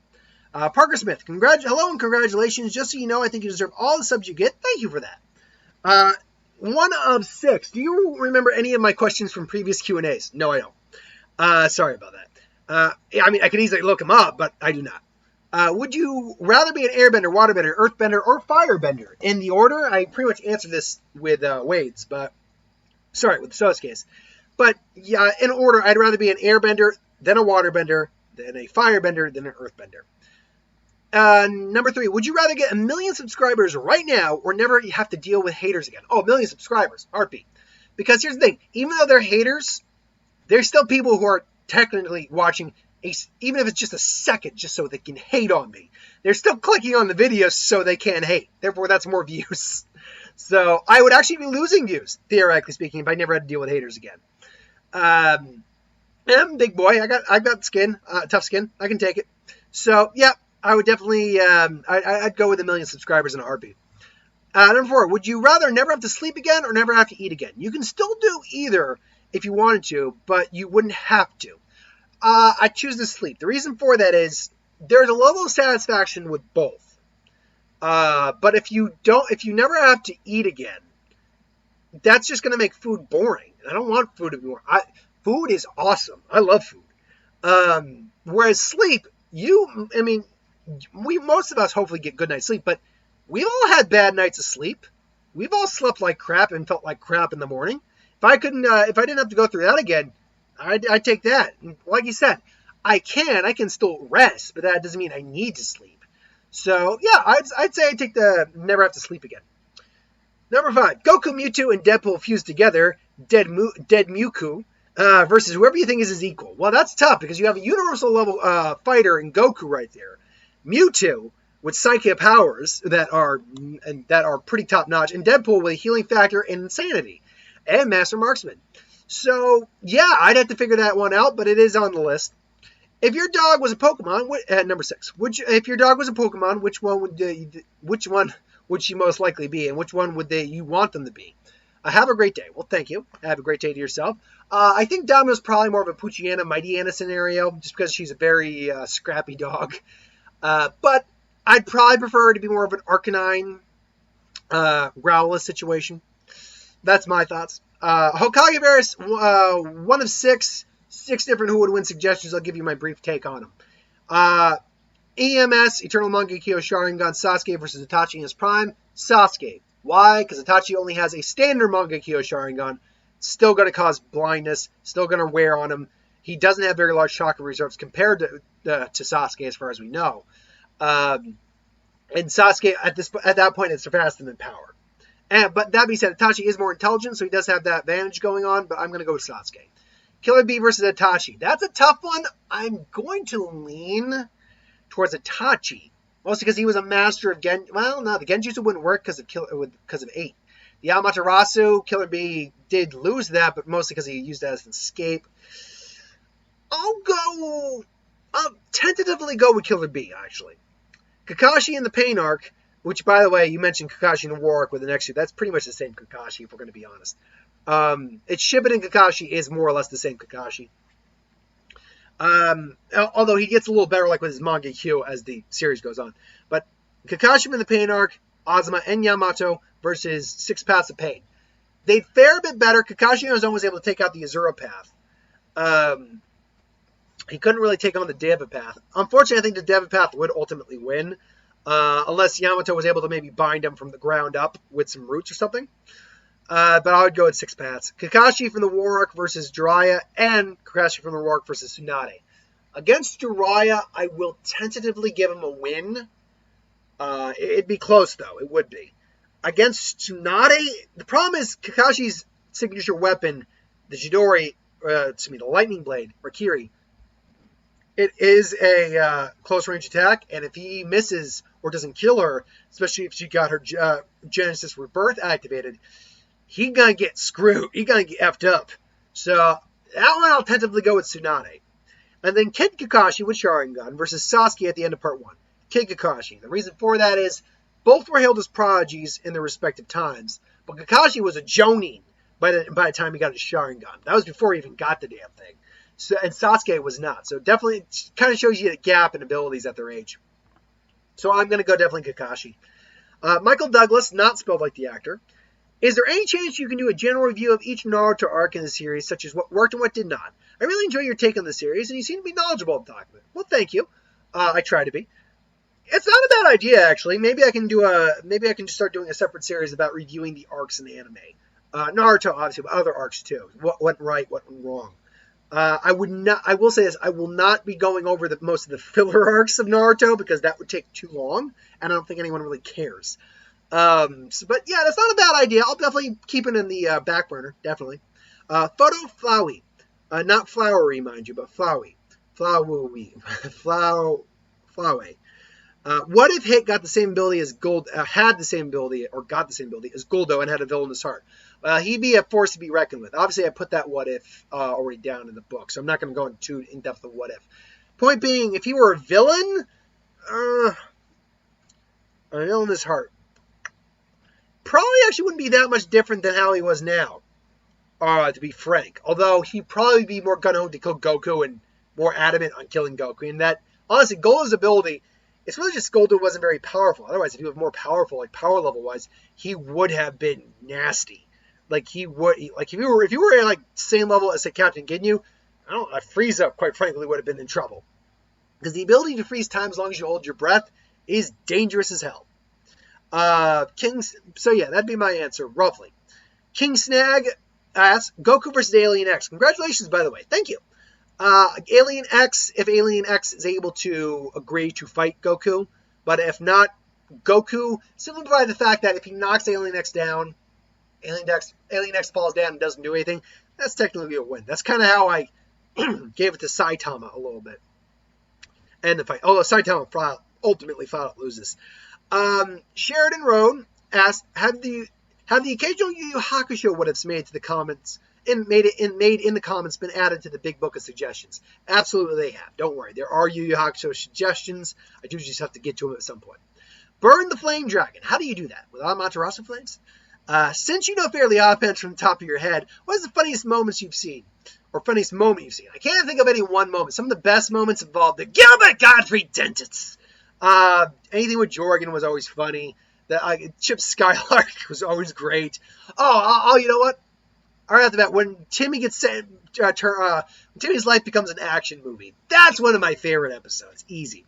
Parker Smith, hello and congratulations. Just so you know, I think you deserve all the subs you get. Thank you for that. 1 of 6. Do you remember any of my questions from previous Q&As? No, I don't. Sorry about that. I mean, I could easily look them up, but I do not. Would you rather be an airbender, waterbender, earthbender, or firebender? In the order, I pretty much answered this with Wade's, but... Sorry, with Sosuke's. But, yeah, in order, I'd rather be an airbender, then a waterbender, then a firebender, then an earthbender. Number 3, would you rather get 1 million subscribers right now or never have to deal with haters again? Oh, 1 million subscribers, heartbeat. Because here's the thing, even though they're haters, there's still people who are technically watching, even if it's just a second, just so they can hate on me. They're still clicking on the videos so they can hate. Therefore, that's more views. So I would actually be losing views, theoretically speaking, if I never had to deal with haters again. I'm a big boy. I got skin, tough skin. I can take it. So, yeah. I would definitely, I'd go with 1 million subscribers in a heartbeat. Number 4, would you rather never have to sleep again or never have to eat again? You can still do either if you wanted to, but you wouldn't have to. I choose to sleep. The reason for that is there's a level of satisfaction with both. But if you never have to eat again, that's just going to make food boring. I don't want food to be boring. Food is awesome. I love food. Whereas sleep, most of us hopefully get good night's sleep, but we've all had bad nights of sleep. We've all slept like crap and felt like crap in the morning. If I didn't have to go through that again, I'd take that. Like you said, I can still rest, but that doesn't mean I need to sleep. So yeah, I'd say I'd take the never have to sleep again. Number 5, Goku, Mewtwo, and Deadpool fused together, Dead Mewtwo, versus whoever you think is his equal. Well, that's tough because you have a universal level fighter in Goku right there. Mewtwo with psychic powers that are pretty top notch, and Deadpool with a healing factor and insanity, and Master Marksman. So yeah, I'd have to figure that one out, but it is on the list. If your dog was a Pokemon, at number 6, if your dog was a Pokemon, which one would she most likely be, and which one would you want them to be? Have a great day. Well, thank you. Have a great day to yourself. I think Domino's probably more of a Poochyena, Mightyena scenario, just because she's a very scrappy dog. But I'd probably prefer her to be more of an Arcanine, Growlithe situation. That's my thoughts. Hokage Beerus, 1 of 6. 6 different who would win suggestions. I'll give you my brief take on them. EMS, Eternal Mangekyo Sharingan, Sasuke versus Itachi in his prime. Sasuke. Why? Because Itachi only has a standard Mangekyo Sharingan. Still going to cause blindness. Still going to wear on him. He doesn't have very large chakra reserves compared to Sasuke, as far as we know. And Sasuke, at that point, had surpassed him in power. But that being said, Itachi is more intelligent, so he does have that advantage going on. But I'm going to go with Sasuke. Killer Bee versus Itachi. That's a tough one. I'm going to lean towards Itachi. Mostly because he was a master of Genjutsu. Well, no, the Genjutsu wouldn't work because of 8. The Amaterasu, Killer Bee did lose that, but mostly because he used that as an escape. I'll tentatively go with Killer Bee, actually. Kakashi in the Pain Arc, which, by the way, you mentioned Kakashi in the War Arc with the next year. That's pretty much the same Kakashi, if we're going to be honest. It's Shippuden Kakashi is more or less the same Kakashi. Although he gets a little better, like with his Mangekyo as the series goes on. But Kakashi in the Pain Arc, Azuma and Yamato versus 6 Paths of Pain. They fare a bit better. Kakashi on his own was able to take out the Azura path. He couldn't really take on the Deva path. Unfortunately, I think the Deva path would ultimately win. Unless Yamato was able to maybe bind him from the ground up with some roots or something. But I would go with 6 Paths. Kakashi from the War Arc versus Jiraiya, and Kakashi from the War Arc versus Tsunade. Against Jiraiya, I will tentatively give him a win. It'd be close, though. It would be. Against Tsunade, the problem is Kakashi's signature weapon, the Chidori, the Lightning Blade, or Kiri, it is a close-range attack, and if he misses or doesn't kill her, especially if she got her Genesis Rebirth activated, he's going to get screwed. He's going to get effed up. So that one I'll tentatively go with Tsunade. And then Kid Kakashi with Sharingan versus Sasuke at the end of Part 1. Kid Kakashi. The reason for that is both were hailed as prodigies in their respective times, but Kakashi was a Jonin by the time he got his Sharingan. That was before he even got the damn thing. So, and Sasuke was not. So definitely it kind of shows you the gap in abilities at their age. So I'm going to go definitely Kakashi. Michael Douglas, not spelled like the actor. Is there any chance you can do a general review of each Naruto arc in the series, such as what worked and what did not? I really enjoy your take on the series, and you seem to be knowledgeable of the document. Well, thank you. I try to be. It's not a bad idea, actually. Maybe I can just start doing a separate series about reviewing the arcs in the anime. Naruto, obviously, but other arcs too. What went right, what went wrong. I will say this, I will not be going over most of the filler arcs of Naruto because that would take too long, and I don't think anyone really cares. But yeah, that's not a bad idea. I'll definitely keep it in the back burner, definitely. Photo Flowey. Not flowery, mind you, but Flowey. Flowey. Flowey. What if Hit got the same ability as had the same ability, or got the same ability as Goldo and had a villainous heart? He'd be a force to be reckoned with. Obviously, I put that what if already down in the book, so I'm not going to go into too in-depth of what if. Point being, if he were a villain, a villainous heart, probably actually wouldn't be that much different than how he was now, to be frank. Although he'd probably be more gung-ho to kill Goku and more adamant on killing Goku. And that, honestly, Goldo's ability, it's really just Goldo wasn't very powerful. Otherwise, if he was more powerful, like power level-wise, he would have been nasty. Like if you were at like same level as say Captain Ginyu, Frieza, quite frankly, would have been in trouble. Because the ability to freeze time as long as you hold your breath is dangerous as hell. So yeah, that'd be my answer, roughly. King Snag asks, Goku versus Alien X. Congratulations, by the way. Thank you. Alien X, if Alien X is able to agree to fight Goku, but if not, Goku, simply by the fact that if he knocks Alien X down, Alien X falls down and doesn't do anything, that's technically a win. That's kind of how I gave it to Saitama a little bit. And the fight. Although Saitama ultimately loses. Sheridan Road asked, have the occasional Yu Yu Hakusho what ifs made to the comments made in the comments been added to the big book of suggestions? Absolutely they have. Don't worry. There are Yu Yu Hakusho suggestions. I do just have to get to them at some point. Burn the Flame Dragon. How do you do that? With Amaterasu flames? Since you know Fairly Odd Parents from the top of your head, what is the funniest moments you've seen? Or funniest moment you've seen? I can't think of any one moment. Some of the best moments involved the Gilbert Godfrey dentists. Anything with Jorgen was always funny. Chip Skylark was always great. Oh, you know what? Right off the bat, when Timmy gets sent, when Timmy's life becomes an action movie, that's one of my favorite episodes. Easy.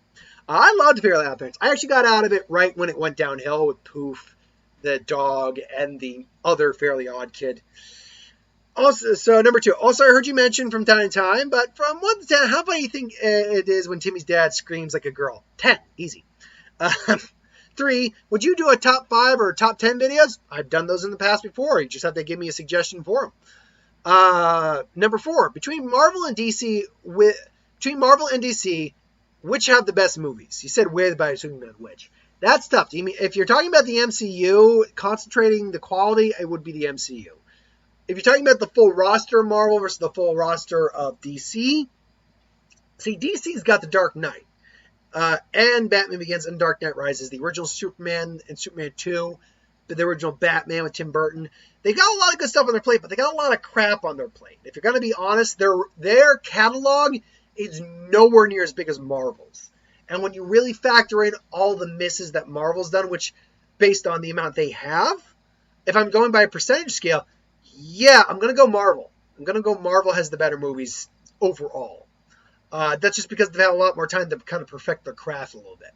I loved Fairly Odd Parents. I actually got out of it right when it went downhill with Poof, the dog, and the other Fairly Odd kid. Also, so number 2. Also, I heard you mention from time to time, but from 1 to 10, how funny do you think it is when Timmy's dad screams like a girl? 10. Easy. 3, would you do a top 5 or top 10 videos? I've done those in the past before. You just have to give me a suggestion for them. Number 4, between Marvel and DC, which have the best movies? You said with, but I assume you meant which. That's tough. If you're talking about the MCU, concentrating the quality, it would be the MCU. If you're talking about the full roster of Marvel versus the full roster of DC, see, DC's got The Dark Knight. And Batman Begins and Dark Knight Rises, the original Superman and Superman 2, the original Batman with Tim Burton. They got a lot of good stuff on their plate, but they got a lot of crap on their plate. If you're going to be honest, their catalog is nowhere near as big as Marvel's. And when you really factor in all the misses that Marvel's done, which based on the amount they have, if I'm going by a percentage scale, yeah, I'm going to go Marvel. I'm going to go Marvel has the better movies overall. That's just because they've had a lot more time to kind of perfect their craft a little bit.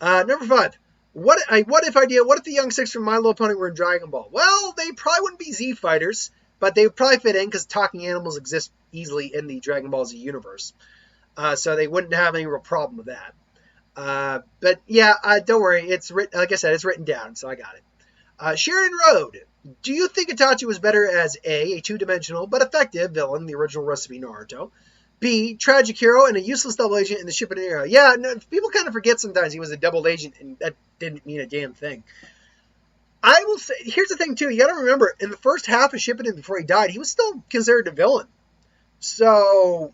Number 5. What if the young six from My Little Pony were in Dragon Ball? Well, they probably wouldn't be Z fighters, but they would probably fit in because talking animals exist easily in the Dragon Ball Z universe. So they wouldn't have any real problem with that. But yeah, don't worry. It's written, like I said, it's written down, so I got it. Sharon Road. Do you think Itachi was better as A, two-dimensional but effective villain in the original Recipe Naruto? B, tragic hero and a useless double agent in the Shippuden era? Yeah, no, people kind of forget sometimes he was a double agent, and that didn't mean a damn thing. I will say, here's the thing, too. You got to remember, in the first half of Shippuden before he died, he was still considered a villain. So,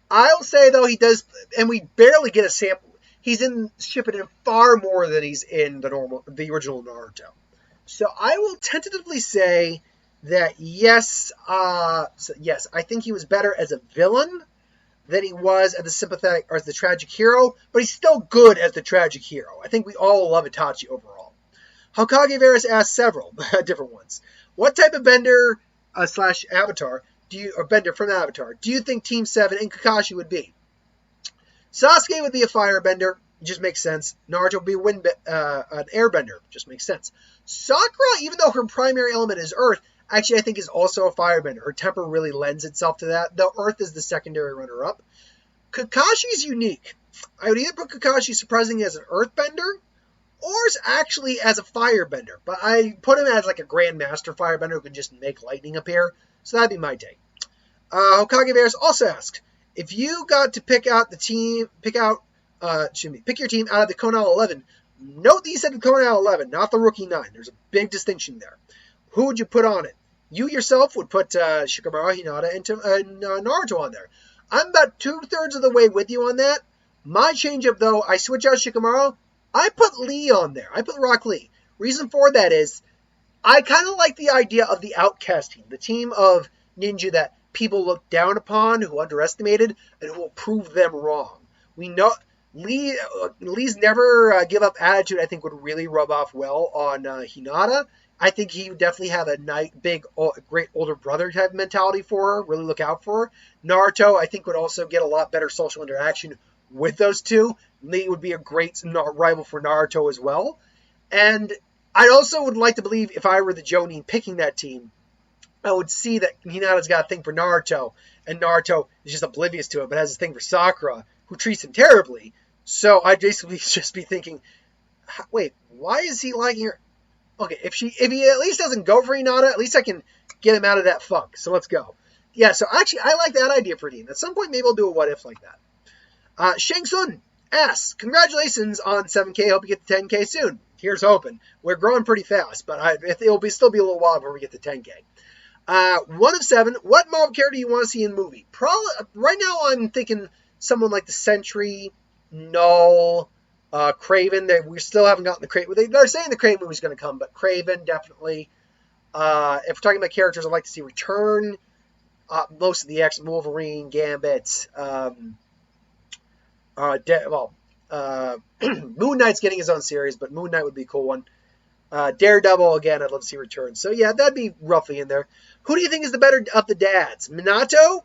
I'll say, though, he does, and we barely get a sample. He's in Shippuden far more than he's in the original Naruto. So I will tentatively say that yes, I think he was better as a villain than he was as the sympathetic or as the tragic hero, but he's still good as the tragic hero. I think we all love Itachi overall. Hokage Varus asked several different ones. What type of bender slash avatar or bender from Avatar do you think Team 7 and Kakashi would be? Sasuke would be a firebender. It just makes sense. Naruto would be an airbender. Just makes sense. Sakura, even though her primary element is earth, actually I think is also a firebender. Her temper really lends itself to that, though earth is the secondary runner-up. Kakashi is unique. I would either put Kakashi surprisingly as an earthbender or actually as a firebender. But I put him as like a grandmaster firebender who could just make lightning appear. So that'd be my take. Hokage Bears also asked, if you got to pick your team out of the Konal 11, note that you said the Konal 11, not the Rookie 9. There's a big distinction there. Who would you put on it? You yourself would put Shikamaru, Hinata, and Naruto on there. I'm about 2/3 of the way with you on that. My change-up, though, I switch out Shikamaru. I put Lee on there. I put Rock Lee. Reason for that is I kind of like the idea of the outcast team, the team of ninja that people look down upon, who underestimated, and who will prove them wrong. We know Lee's never give up attitude, I think, would really rub off well on Hinata. I think he would definitely have a great older brother type mentality for her, really look out for her. Naruto, I think, would also get a lot better social interaction with those two. Lee would be a great rival for Naruto as well. And I also would like to believe if I were the Jonin picking that team, I would see that Hinata's got a thing for Naruto, and Naruto is just oblivious to it, but has a thing for Sakura, who treats him terribly. So I'd basically just be thinking, wait, why is he liking her? Okay, if he at least doesn't go for Hinata, at least I can get him out of that funk. So let's go. Yeah, so actually, I like that idea for Dean. At some point, maybe I'll do a what if like that. Shang Tsung asks, congratulations on 7K. Hope you get to 10K soon. Here's hoping. We're growing pretty fast, but it'll still be a little while before we get to 10K. 1 of 7. What Marvel character do you want to see in movie? Probably right now, I'm thinking someone like the Sentry, Null, Craven, we still haven't gotten the Craven. They're saying the Craven movie's going to come, but Craven, definitely. If we're talking about characters I'd like to see return, most of the X, Wolverine, Gambit, Moon Knight's getting his own series, but Moon Knight would be a cool one. Daredevil, again, I'd love to see return. So yeah, that'd be roughly in there. Who do you think is the better of the dads? Minato,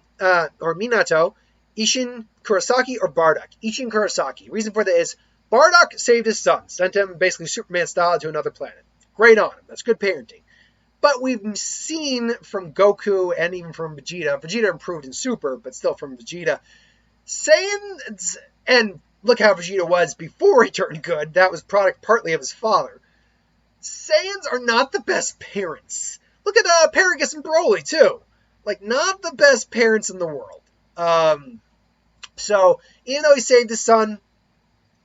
Isshin Kurosaki, or Bardock? Isshin Kurosaki. Reason for that is Bardock saved his son, sent him basically Superman style to another planet. Great on him. That's good parenting. But we've seen from Goku and even from Vegeta improved in Super, but still from Vegeta, Saiyans, and look how Vegeta was before he turned good. That was product partly of his father. Saiyans are not the best parents. Look at Paragus and Broly, too. Like, not the best parents in the world. So, even though he saved his son,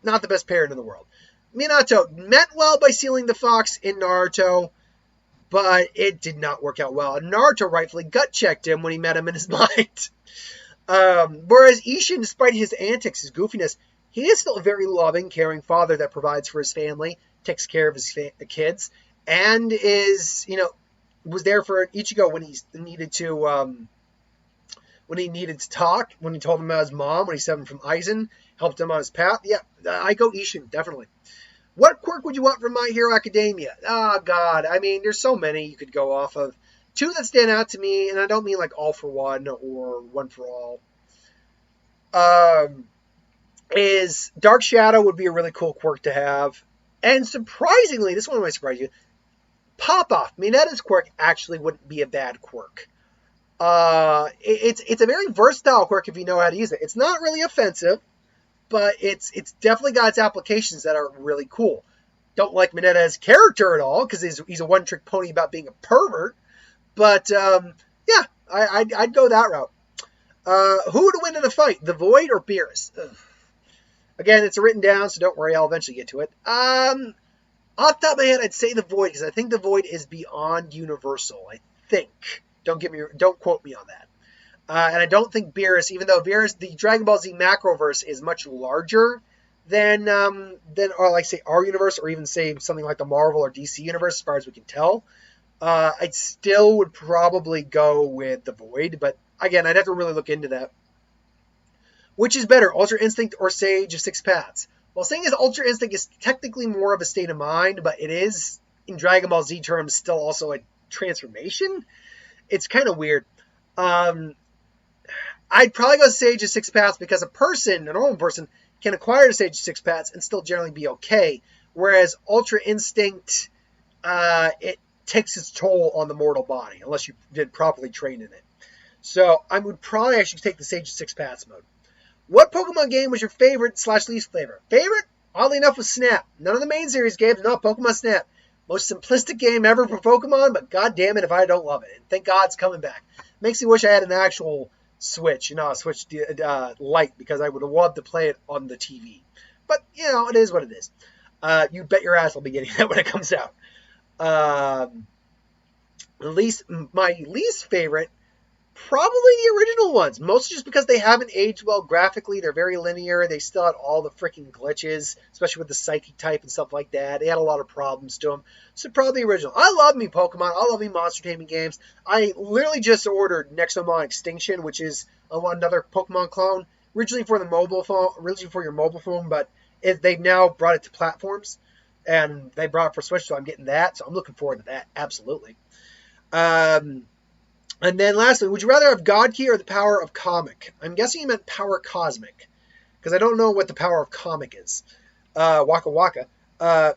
not the best parent in the world. Minato meant well by sealing the fox in Naruto, but it did not work out well. And Naruto rightfully gut-checked him when he met him in his mind. Whereas Isshin, despite his antics, his goofiness, he is still a very loving, caring father that provides for his family, takes care of his kids, and is, was there for Ichigo when he needed to talk, when he told him about his mom, when he saved him from Aizen, helped him on his path. Yeah, I go Isshin, definitely. What quirk would you want from My Hero Academia? Oh, God. I mean, there's so many you could go off of. Two that stand out to me, and I don't mean like all for one or one for all, is Dark Shadow would be a really cool quirk to have. And surprisingly, this one might surprise you, Pop-Off, Minetta's quirk actually wouldn't be a bad quirk. It's a very versatile quirk if you know how to use it. It's not really offensive, but it's definitely got its applications that are really cool. Don't like Minetta's character at all, because he's a one-trick pony about being a pervert. But, yeah, I'd go that route. Who would win in a fight, the Void or Beerus? Ugh. Again, it's written down, so don't worry, I'll eventually get to it. Off the top of my head, I'd say the Void, because I think the Void is beyond universal. I think. Don't quote me on that. And I don't think Beerus, even though Beerus, the Dragon Ball Z Macroverse is much larger than or like say our universe, or even say something like the Marvel or DC universe, as far as we can tell. I still would probably go with the Void, but again, I'd have to really look into that. Which is better, Ultra Instinct or Sage of Six Paths? Well, saying as Ultra Instinct is technically more of a state of mind, but it is, in Dragon Ball Z terms, still also a transformation. It's kind of weird. I'd probably go Sage of Six Paths because a normal person, can acquire the Sage of Six Paths and still generally be okay. Whereas Ultra Instinct, it takes its toll on the mortal body, unless you did properly train in it. So I would probably actually take the Sage of Six Paths mode. What Pokemon game was your favorite / least favorite? Favorite? Oddly enough, was Snap. None of the main series games, no, Pokemon Snap. Most simplistic game ever for Pokemon, but god damn it if I don't love it. And thank God it's coming back. Makes me wish I had an actual Switch, a Switch Lite, because I would have loved to play it on the TV. But, it is what it is. You bet your ass I'll be getting that when it comes out. My least favorite, probably the original ones. Mostly just because they haven't aged well graphically. They're very linear. They still had all the freaking glitches, especially with the Psychic type and stuff like that. They had a lot of problems to them. So probably the original. I love me Pokemon. I love me Monster Taming games. I literally just ordered Nexomon Extinction, which is another Pokemon clone. Originally for your mobile phone, but they've now brought it to platforms. And they brought it for Switch, so I'm getting that. So I'm looking forward to that. Absolutely. And then lastly, would you rather have God Key or the power of Comic? I'm guessing you meant power cosmic, because I don't know what the power of Comic is. Waka Waka.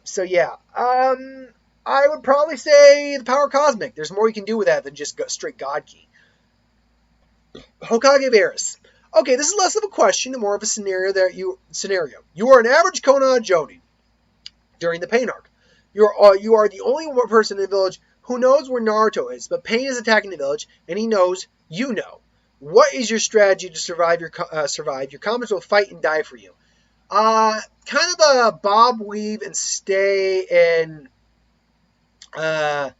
So yeah, I would probably say the power cosmic. There's more you can do with that than just straight God Key. Hokage Beerus. Okay, this is less of a question and more of a scenario. You are an average Konoha Jonin during the Pain arc. You are the only one person in the village who knows where Naruto is, but Pain is attacking the village, and he knows you know. What is your strategy to survive? Your comrades will fight and die for you. Kind of a bob weave and stay in hiding,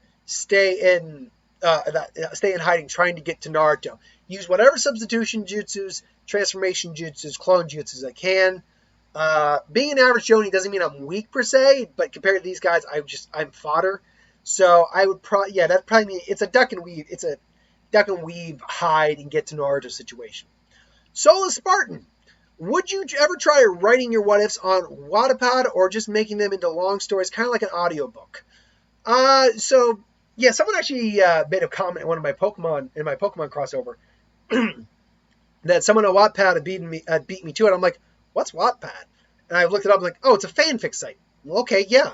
trying to get to Naruto. Use whatever substitution jutsus, transformation jutsus, clone jutsus I can. Being an average Jonin doesn't mean I'm weak per se, but compared to these guys, I'm fodder. So I would that'd probably mean it's a duck and weave. It's a duck and weave, hide and get to Naruto situation. Soulless Spartan. Would you ever try writing your what ifs on Wattpad or just making them into long stories, kind of like an audiobook? Someone actually made a comment in my Pokemon crossover that someone on Wattpad had beat me to it. I'm like, what's Wattpad? And I looked it up. I'm like, oh, it's a fanfic site. Well, okay, yeah,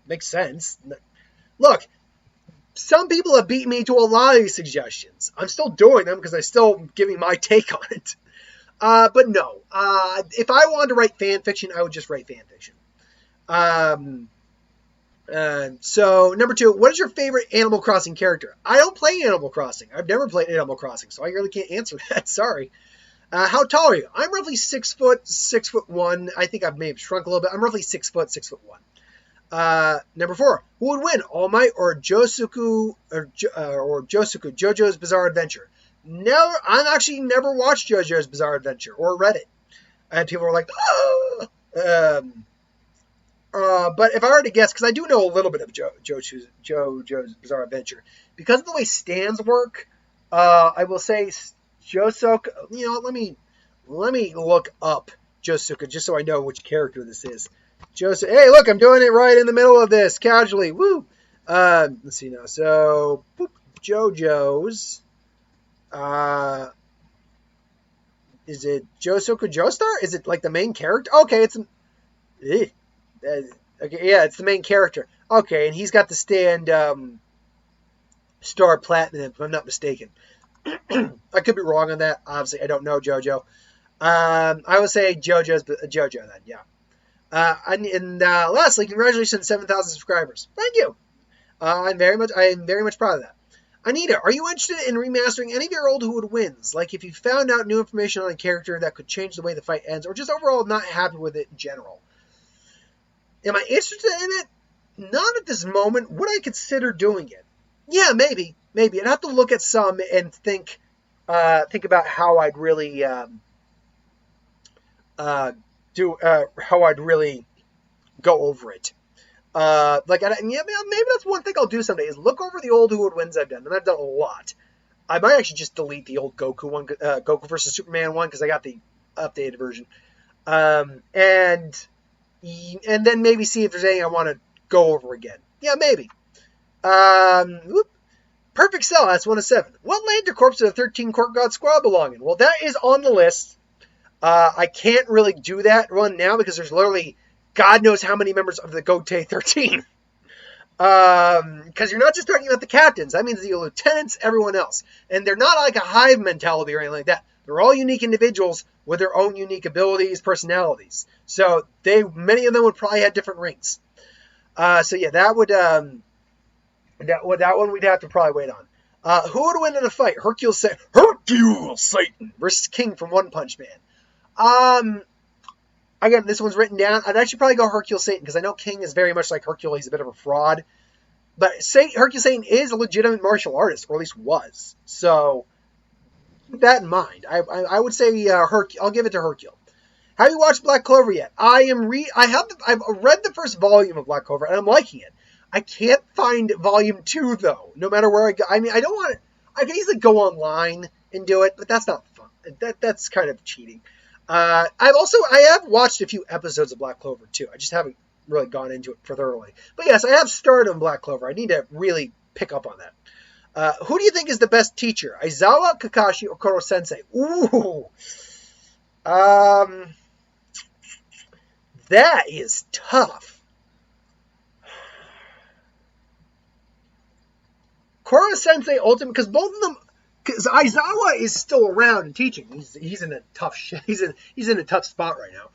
makes sense. Look, some people have beat me to a lot of these suggestions. I'm still doing them because I'm still giving my take on it. But no, if I wanted to write fan fiction, I would just write fan fiction. So number 2, what is your favorite Animal Crossing character? I don't play Animal Crossing. I've never played Animal Crossing, so I really can't answer that. Sorry. How tall are you? I'm roughly 6 foot, 6'1". I think I've maybe shrunk a little bit. I'm roughly 6 foot, 6'1". Number 4, who would win, All Might or Josuke JoJo's Bizarre Adventure? I've actually never watched JoJo's Bizarre Adventure or read it. And people were like, but if I were to guess, because I do know a little bit of JoJo's Bizarre Adventure, because of the way stands work, I will say Josuke. Let me look up Josuke just so I know which character this is. Josuke. Hey, look, I'm doing it right in the middle of this casually. Woo. Let's see now. So JoJo's. Is it Josuke Joestar? Is it like the main character? Okay, it's okay. Yeah, it's the main character. Okay, and he's got the stand Star Platinum, if I'm not mistaken. I could be wrong on that. Obviously, I don't know JoJo. I would say JoJo then. Yeah. And lastly, congratulations on 7,000 subscribers. Thank you. I am very much proud of that. Anita, are you interested in remastering any of your old Who Would Wins? Like if you found out new information on a character that could change the way the fight ends, or just overall not happy with it in general? Am I interested in it? Not at this moment. Would I consider doing it? Yeah, maybe. I'd have to look at some and think about how I'd really how I'd really go over it. Maybe that's one thing I'll do someday is look over the old Who Would Wins I've done, and I've done a lot. I might actually just delete the old Goku one, Goku versus Superman one, because I got the updated version, and then maybe see if there's anything I want to go over again. Yeah, maybe. Perfect Cell, that's 1 of 7. What land do corpses of the 13 Court God Squad belong in? Well, that is on the list. I can't really do that one now because there's literally God knows how many members of the Gote 13. Because you're not just talking about the captains. That means the lieutenants, everyone else. And they're not like a hive mentality or anything like that. They're all unique individuals with their own unique abilities, personalities. So many of them would probably have different ranks. That one we'd have to probably wait on. Who would win in a fight? Hercule Satan versus King from One Punch Man. Again, this one's written down. I'd actually probably go Hercule Satan because I know King is very much like Hercule. He's a bit of a fraud. But Hercule Satan is a legitimate martial artist, or at least was. So, keep that in mind. I would say I'll give it to Hercule. Have you watched Black Clover yet? I've read the first volume of Black Clover, and I'm liking it. I can't find volume 2, though, no matter where I go. I mean, I don't want to. I can easily go online and do it, but that's not fun. That's kind of cheating. I have watched a few episodes of Black Clover, too. I just haven't really gone into it thoroughly. But yes, I have started on Black Clover. I need to really pick up on that. Who do you think is the best teacher? Izawa, Kakashi, or Koro Sensei? Ooh. That is tough. Koro Sensei ultimate, because both of them, because Izawa is still around and teaching. He's in a tough he's in a tough spot right now.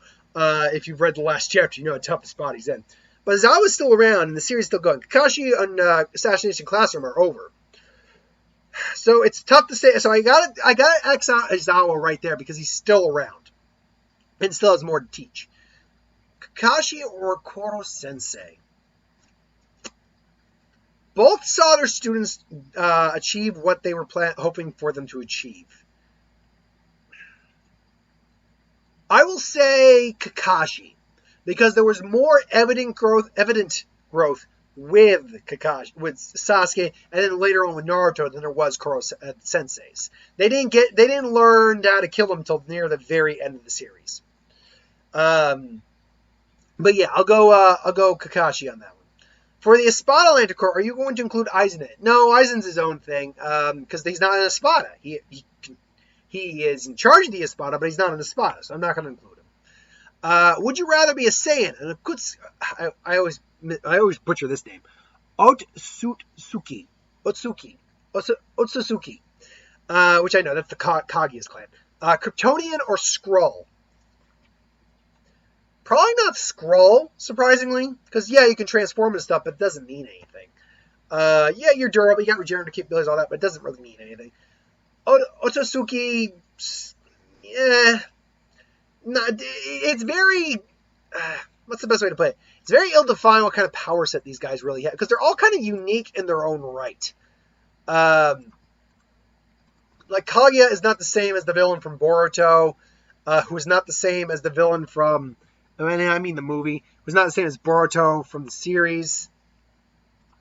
If you've read the last chapter, you know what tough spot he's in. But Izawa's still around and the series is still going. Kakashi and Assassination Classroom are over. So it's tough to say. So I got X out Izawa right there because he's still around and still has more to teach. Kakashi or Koro Sensei? Both saw their students achieve what they were hoping for them to achieve. I will say Kakashi. because there was more evident growth with Kakashi, with Sasuke, and then later on with Naruto than there was Koro Sensei's. They didn't learn how to kill him until near the very end of the series. But yeah, I'll go Kakashi on that one. For the Espada Lantern Corps, are you going to include Aizen in it? No, Aizen's his own thing, because he's not an Espada. He is in charge of the Espada, but he's not an Espada, so I'm not going to include him. Would you rather be a Saiyan? And I always butcher this name. Otsutsuki. Otsutsuki. Which I know, that's the Kaguya's clan. Kryptonian or Skrull? Probably not Skrull, surprisingly. Because, yeah, you can transform and stuff, but it doesn't mean anything. Yeah, you're durable, you got regenerative capabilities, all that, but it doesn't really mean anything. Otsutsuki, yeah. No, it's very... what's the best way to put it? It's very ill-defined what kind of power set these guys really have. Because they're all kind of unique in their own right. Like, Kaguya is not the same as the villain from Boruto. Who is not the same as the villain from... I mean the movie. Who's not the same as Boruto from the series.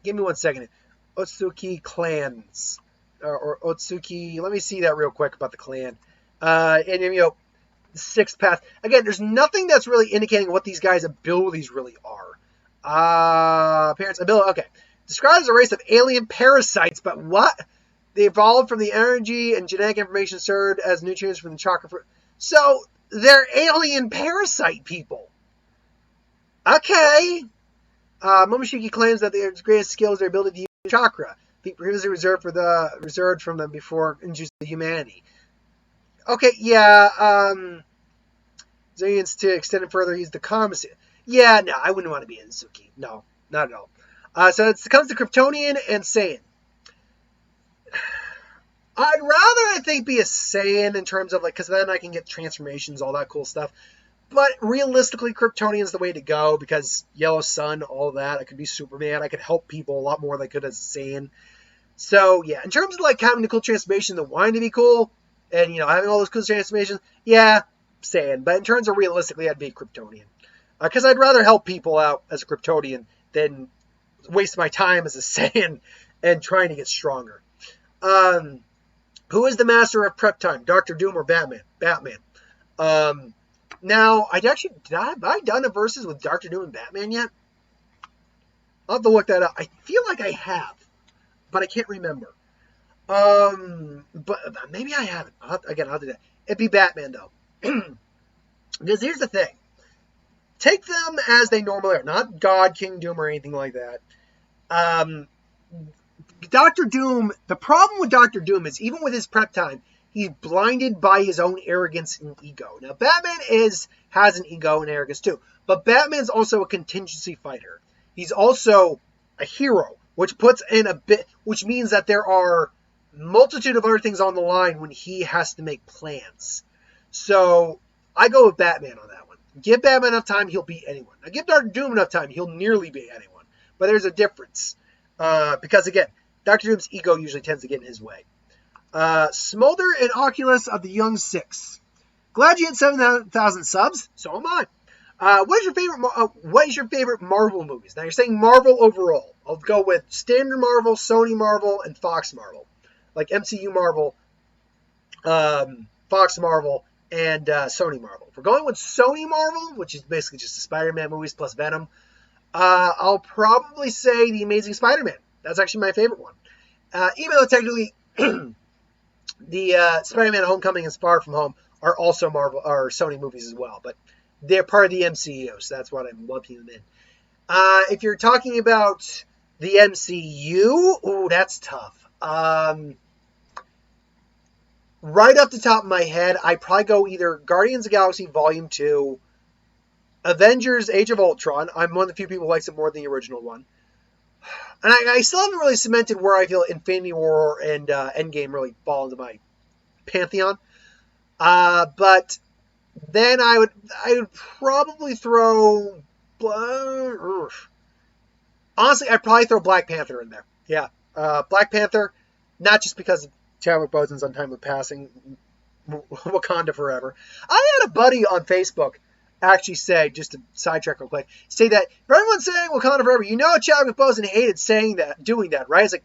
Give me 1 second. Otsutsuki clans. Or Otsutsuki... Let me see that real quick about the clan. And, Sixth Path. Again, there's nothing that's really indicating what these guys' abilities really are. Parents' ability. Okay. Described as a race of alien parasites, but what? They evolved from the energy and genetic information served as nutrients from the chakra fruit. So, they're alien parasite people. Okay. Momoshiki claims that their greatest skill is their ability to use chakra, previously reserved from them before induced to humanity. Okay, yeah, Zayans to extend it further, he's the commissar. Yeah, no, I wouldn't want to be in Suki. No, not at all. So it comes to Kryptonian and Saiyan. I'd rather, I think, be a Saiyan in terms of, because then I can get transformations, all that cool stuff. But realistically, Kryptonian's the way to go, because Yellow Sun, all that. I could be Superman. I could help people a lot more than I could as a Saiyan. So, yeah, in terms of, having a cool transformation, the wanting to be cool, and, having all those cool transformations, yeah, Saiyan. But in terms of realistically, I'd be Kryptonian. Because I'd rather help people out as a Kryptonian than waste my time as a Saiyan and trying to get stronger. Who is the master of prep time? Dr. Doom or Batman? Batman. Now, have I done a versus with Dr. Doom and Batman yet? I'll have to look that up. I feel like I have, but I can't remember. But maybe I haven't. I'll do that. It'd be Batman, though. Because here's the thing. Take them as they normally are. Not God, King Doom, or anything like that. Dr. Doom, the problem with Dr. Doom is, even with his prep time, he's blinded by his own arrogance and ego. Now, Batman has an ego and arrogance, too. But Batman's also a contingency fighter. He's also a hero, which means that there are multitude of other things on the line when he has to make plans. So I go with Batman on that one. Give Batman enough time, he'll beat anyone. Now give Dr. Doom enough time, he'll nearly beat anyone. But there's a difference. Because again, Dr. Doom's ego usually tends to get in his way. Smolder and Oculus of the Young Six. Glad you hit 7,000 subs. So am I. What is your favorite Marvel movies? Now you're saying Marvel overall. I'll go with Standard Marvel, Sony Marvel, and Fox Marvel. Like MCU Marvel, Fox Marvel, and Sony Marvel. If we're going with Sony Marvel, which is basically just the Spider-Man movies plus Venom, I'll probably say The Amazing Spider-Man. That's actually my favorite one. Even though technically the Spider-Man Homecoming and Far From Home are also Marvel or Sony movies as well, but they're part of the MCU, so that's what I'm lumping them in. If you're talking about the MCU, ooh, that's tough. Right off the top of my head, I'd probably go either Guardians of the Galaxy Volume 2, Avengers Age of Ultron. I'm one of the few people who likes it more than the original one. And I still haven't really cemented where I feel Infinity War and Endgame really fall into my pantheon. But then I would probably throw... honestly, I'd probably throw Black Panther in there. Yeah. Black Panther, not just because of Chadwick Boseman's untimely passing, Wakanda forever. I had a buddy on Facebook actually say, just to sidetrack real quick, say that for everyone saying Wakanda Forever, you know Chadwick Boseman hated doing that, right? It's like,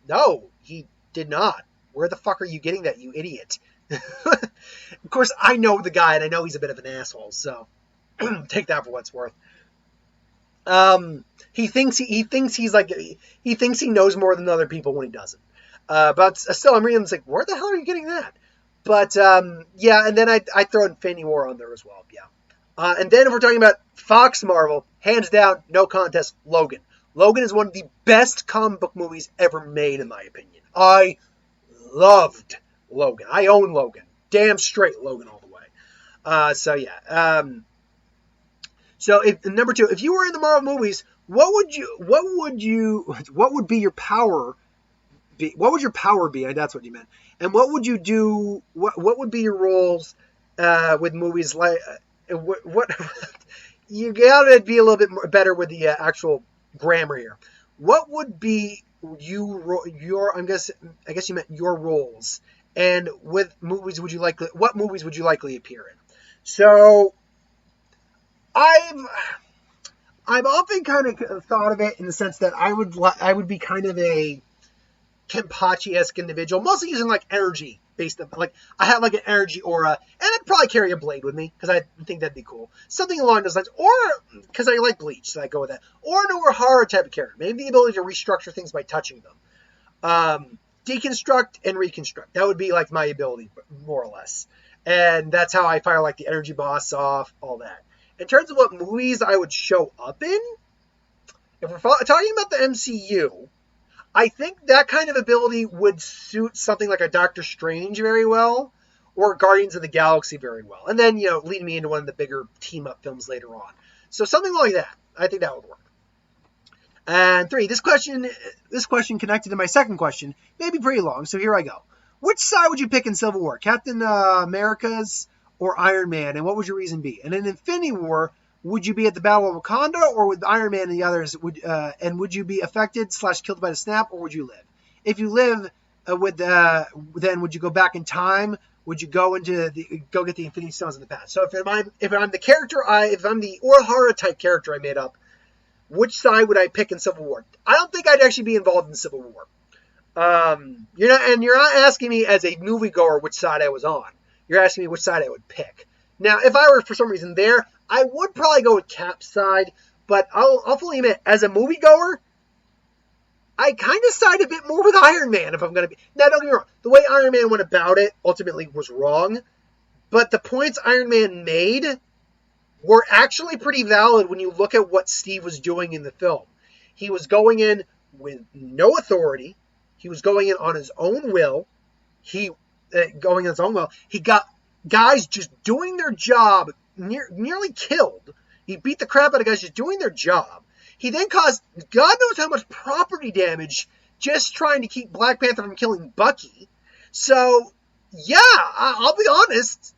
no, he did not. Where the fuck are you getting that, you idiot? Of course, I know the guy, and I know he's a bit of an asshole, so take that for what it's worth. He thinks he knows more than other people when he doesn't. But still, I'm reading. It's like, where the hell are you getting that? But yeah, and then I throw Infinity War on there as well. Yeah, and then if we're talking about Fox Marvel, hands down, no contest, Logan. Logan is one of the best comic book movies ever made, in my opinion. I loved Logan. I own Logan. Damn straight Logan all the way. So yeah. So number 2, if you were in the Marvel movies, what would be your power be? What would your power be? That's what you meant. And what would you do? What would be your roles with movies like what? You gotta be a little bit more, better with the actual grammar here. What would be your? I guess you meant your roles. And with movies, what movies would you likely appear in? So I've often kind of thought of it in the sense that I would be kind of a Kenpachi-esque individual, mostly using like energy based on, like I have like an energy aura, and I'd probably carry a blade with me because I think that'd be cool, something along those lines, or because I like Bleach, so I go with that, or an horror type of character, maybe the ability to restructure things by touching them, deconstruct and reconstruct. That would be like my ability, more or less, and that's how I fire like the energy boss off, all that. In terms of what movies I would show up in, if we're talking about the MCU, I think that kind of ability would suit something like a Doctor Strange very well, or Guardians of the Galaxy very well. And then, lead me into one of the bigger team-up films later on. So something like that. I think that would work. And 3, this question connected to my second question may be pretty long, so here I go. Which side would you pick in Civil War? Captain America's or Iron Man, and what would your reason be? And in Infinity War, would you be at the Battle of Wakanda, or with Iron Man and the others? Would you be affected / killed by the snap, or would you live? If you live, then would you go back in time? Would you go get the Infinity Stones in the past? So if I'm the character, if I'm the Urahara type character I made up, which side would I pick in Civil War? I don't think I'd actually be involved in Civil War. You're not asking me as a moviegoer which side I was on. You're asking me which side I would pick. Now, if I were for some reason there, I would probably go with Cap's side, but I'll fully admit, as a moviegoer, I kind of side a bit more with Iron Man if I'm going to be. Now, don't get me wrong, the way Iron Man went about it ultimately was wrong, but the points Iron Man made were actually pretty valid when you look at what Steve was doing in the film. He was going in with no authority. He was going in on his own will. He got guys just doing their job, nearly killed. He beat the crap out of guys just doing their job. He then caused God knows how much property damage just trying to keep Black Panther from killing Bucky. So, yeah, I'll be honest,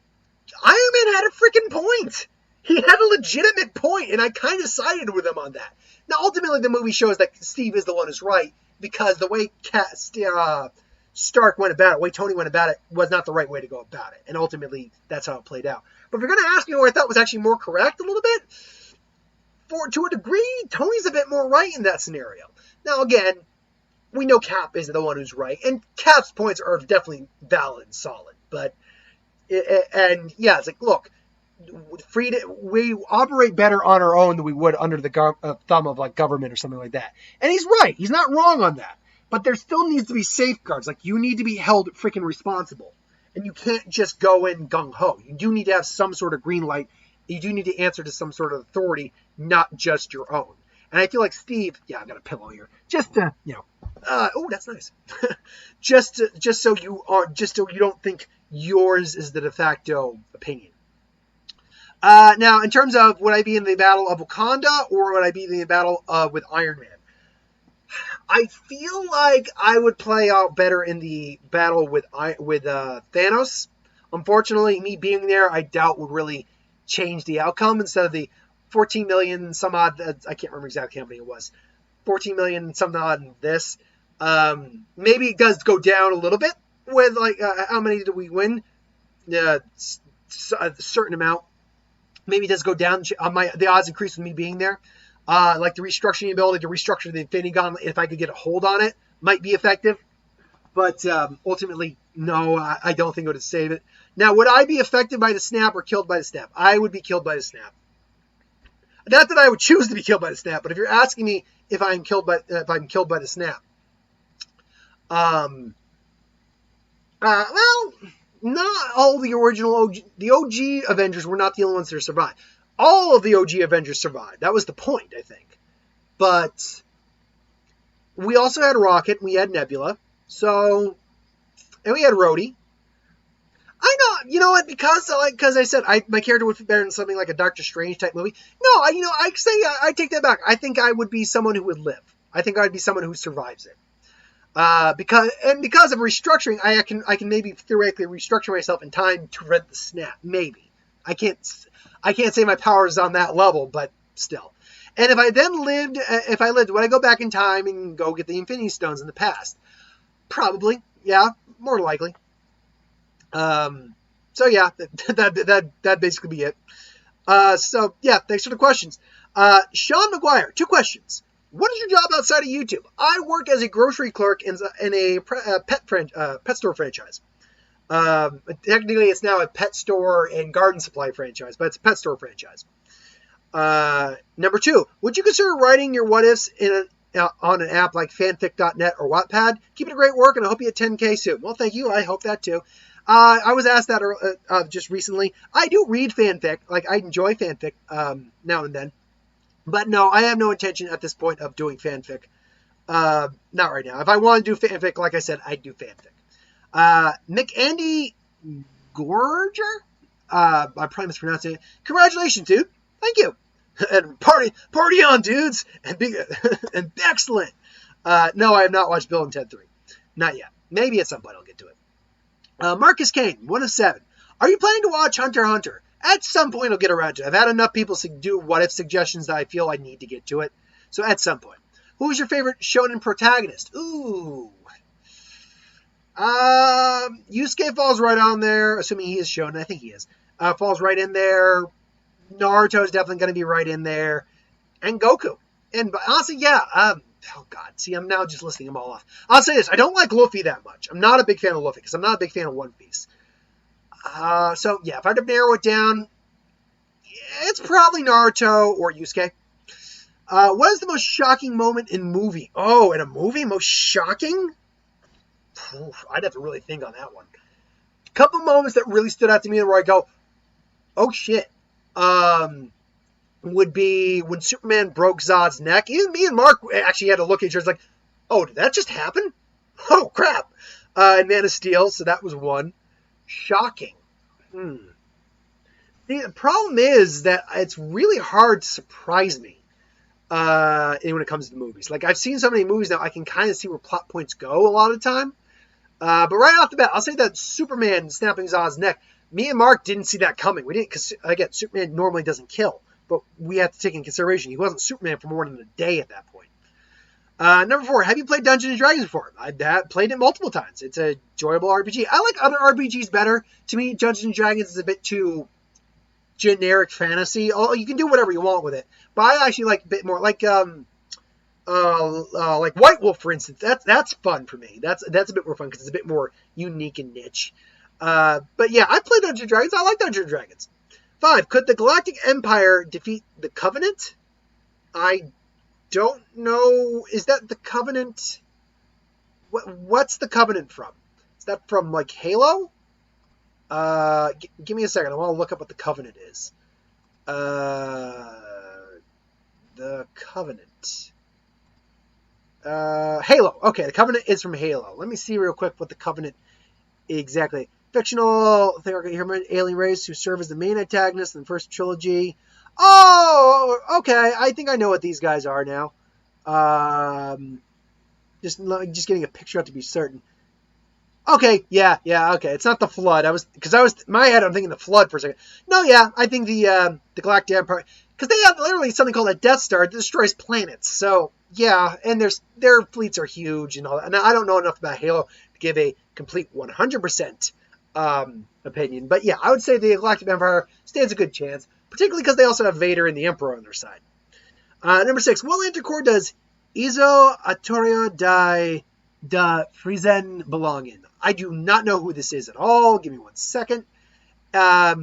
Iron Man had a freaking point. He had a legitimate point, and I kind of sided with him on that. Now, ultimately, the movie shows that Steve is the one who's right, because the way Stark went about it, the way Tony went about it, was not the right way to go about it. And ultimately, that's how it played out. But if you're going to ask me what I thought was actually more correct a little bit, to a degree, Tony's a bit more right in that scenario. Now, again, we know Cap is the one who's right, and Cap's points are definitely valid and solid. But, and yeah, it's like, look, we operate better on our own than we would under the thumb of like government or something like that. And he's right. He's not wrong on that. But there still needs to be safeguards. Like, you need to be held freaking responsible. And you can't just go in gung-ho. You do need to have some sort of green light. You do need to answer to some sort of authority, not just your own. And I feel like Steve, yeah, I got a pillow here, just to, oh, that's nice. just so you don't think yours is the de facto opinion. Now, in terms of would I be in the Battle of Wakanda or would I be in the battle with Iron Man? I feel like I would play out better in the battle with Thanos. Unfortunately, me being there, I doubt would really change the outcome. Instead of the 14 million some odd, I can't remember exactly how many it was, 14 million some odd in this. Maybe it does go down a little bit with like how many did we win? A certain amount. maybe it does go down. The odds increase with me being there. Like the restructuring ability to restructure the Infinity Gauntlet, if I could get a hold on it, might be effective. But ultimately, no, I don't think it would save it. Now, would I be affected by the snap or killed by the snap? I would be killed by the snap. Not that I would choose to be killed by the snap, but if you're asking me if I'm killed by the snap, well, not all the original the OG Avengers were not the only ones that survived. All of the OG Avengers survived. That was the point, I think. But we also had Rocket, we had Nebula, and we had Rhodey. I know, you know what? Because I said my character would fit better in something like a Doctor Strange type movie. No, I take that back. I think I would be someone who would live. I think I'd be someone who survives it. Because of restructuring, I can maybe theoretically restructure myself in time to prevent the snap. Maybe I can't say my power is on that level, but still. And if I lived, would I go back in time and go get the Infinity Stones in the past? Probably, yeah, more likely. So yeah, that basically be it. So yeah, thanks for the questions. Sean McGuire, 2 questions. What is your job outside of YouTube? I work as a grocery clerk in a pet store franchise. Technically, it's now a pet store and garden supply franchise, but it's a pet store franchise. Number 2, would you consider writing your what ifs on an app like fanfic.net or Wattpad? Keep it a great work, and I hope you hit 10K soon. Well, thank you. I hope that too. I was asked that just recently. I do read fanfic. Like, I enjoy fanfic now and then. But no, I have no intention at this point of doing fanfic. Not right now. If I want to do fanfic, like I said, I'd do fanfic. McAndy Gorger? I probably mispronounced it. Congratulations, dude. Thank you. And party on, dudes. And excellent. No, I have not watched Bill and Ted 3. Not yet. Maybe at some point I'll get to it. Marcus Kane, 1 of 7. Are you planning to watch Hunter x Hunter? At some point I'll get around to it. I've had enough people do what-if suggestions that I feel I need to get to it. So at some point. Who's your favorite Shonen protagonist? Ooh. Yusuke falls right on there, assuming he is Shonen. I think he is. Falls right in there. Naruto is definitely going to be right in there. And Goku. And honestly, yeah. Oh, God. See, I'm now just listing them all off. I'll say this. I don't like Luffy that much. I'm not a big fan of Luffy because I'm not a big fan of One Piece. So, yeah, if I had to narrow it down, it's probably Naruto or Yusuke. What is the most shocking moment in movie? Oh, in a movie? Most shocking? Oof, I'd have to really think on that one. A couple moments that really stood out to me where I go, oh, shit. Would be when Superman broke Zod's neck. Even me and Mark actually had to look at each other like, oh, did that just happen? Oh, crap. And Man of Steel, so that was one. Shocking. The problem is that it's really hard to surprise me when it comes to movies. Like, I've seen so many movies now, I can kind of see where plot points go a lot of the time. But right off the bat, I'll say that Superman snapping Zod's neck, me and Mark didn't see that coming. We didn't, because, again, Superman normally doesn't kill. But we have to take into consideration he wasn't Superman for more than a day at that point. Number 4, have you played Dungeons & Dragons before? I've played it multiple times. It's an enjoyable RPG. I like other RPGs better. To me, Dungeons & Dragons is a bit too generic fantasy. Oh, you can do whatever you want with it. But I actually like a bit more, like White Wolf, for instance. That's fun for me. That's a bit more fun because it's a bit more unique and niche. But yeah, I played Dungeons & Dragons. I like Dungeons & Dragons. 5, could the Galactic Empire defeat the Covenant? I don't know. Is that the Covenant? What's the Covenant from? Is that from, like, Halo? Give me a second. I want to look up what the Covenant is. The Covenant. Halo. Okay, the Covenant is from Halo. Let me see real quick what the Covenant exactly. Fictional human alien race who serve as the main antagonist in the first trilogy. Oh, okay. I think I know what these guys are now. Just getting a picture up to be certain. Okay, yeah, okay. It's not the Flood. My head, I'm thinking the Flood for a second. No, yeah, I think the Galactic Empire, because they have literally something called a Death Star that destroys planets. So yeah, and their fleets are huge and all that. And I don't know enough about Halo to give a complete 100%. Opinion. But yeah, I would say the Galactic Empire stands a good chance. particularly because they also have Vader and the Emperor on their side. Number 6, what Anticore does Izo Atoria da Friesen belong in? I do not know who this is at all. Give me 1 second. Yeah,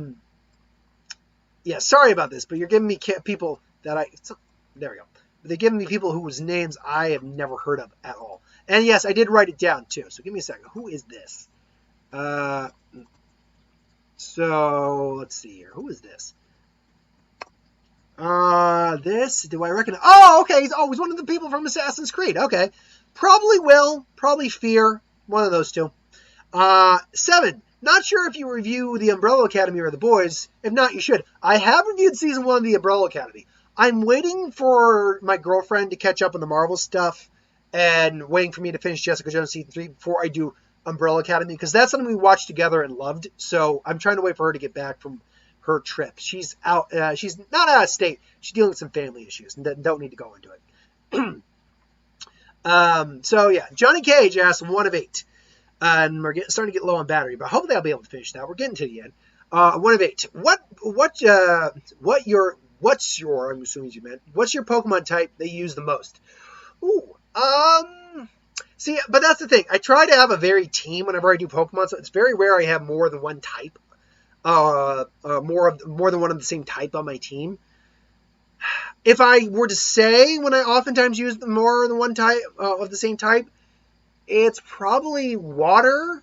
sorry about this, but you're giving me people that there we go. They're giving me people whose names I have never heard of at all. And yes, I did write it down too, so give me a second. Who is this? So, let's see here. Who is this? This, do I recognize? Oh, okay. He's one of the people from Assassin's Creed. Okay. Probably Will, probably Fear. One of those two. 7. Not sure if you review The Umbrella Academy or The Boys. If not, you should. I have reviewed season 1 of The Umbrella Academy. I'm waiting for my girlfriend to catch up on the Marvel stuff and waiting for me to finish Jessica Jones season 3 before I do Umbrella Academy, because that's something we watched together and loved. So I'm trying to wait for her to get back from her trip. She's out. She's not out of state. She's dealing with some family issues and don't need to go into it. So yeah, Johnny Cage asks 1 of 8. And we're starting to get low on battery, but hopefully I'll be able to finish that. We're getting to the end. 1 of 8. What's your I'm assuming you meant, what's your Pokemon type they use the most? Ooh, see, but that's the thing. I try to have a varied team whenever I do Pokemon, so it's very rare I have more than one type. More than one of the same type on my team. If I were to say when I oftentimes use more than one type of the same type, it's probably Water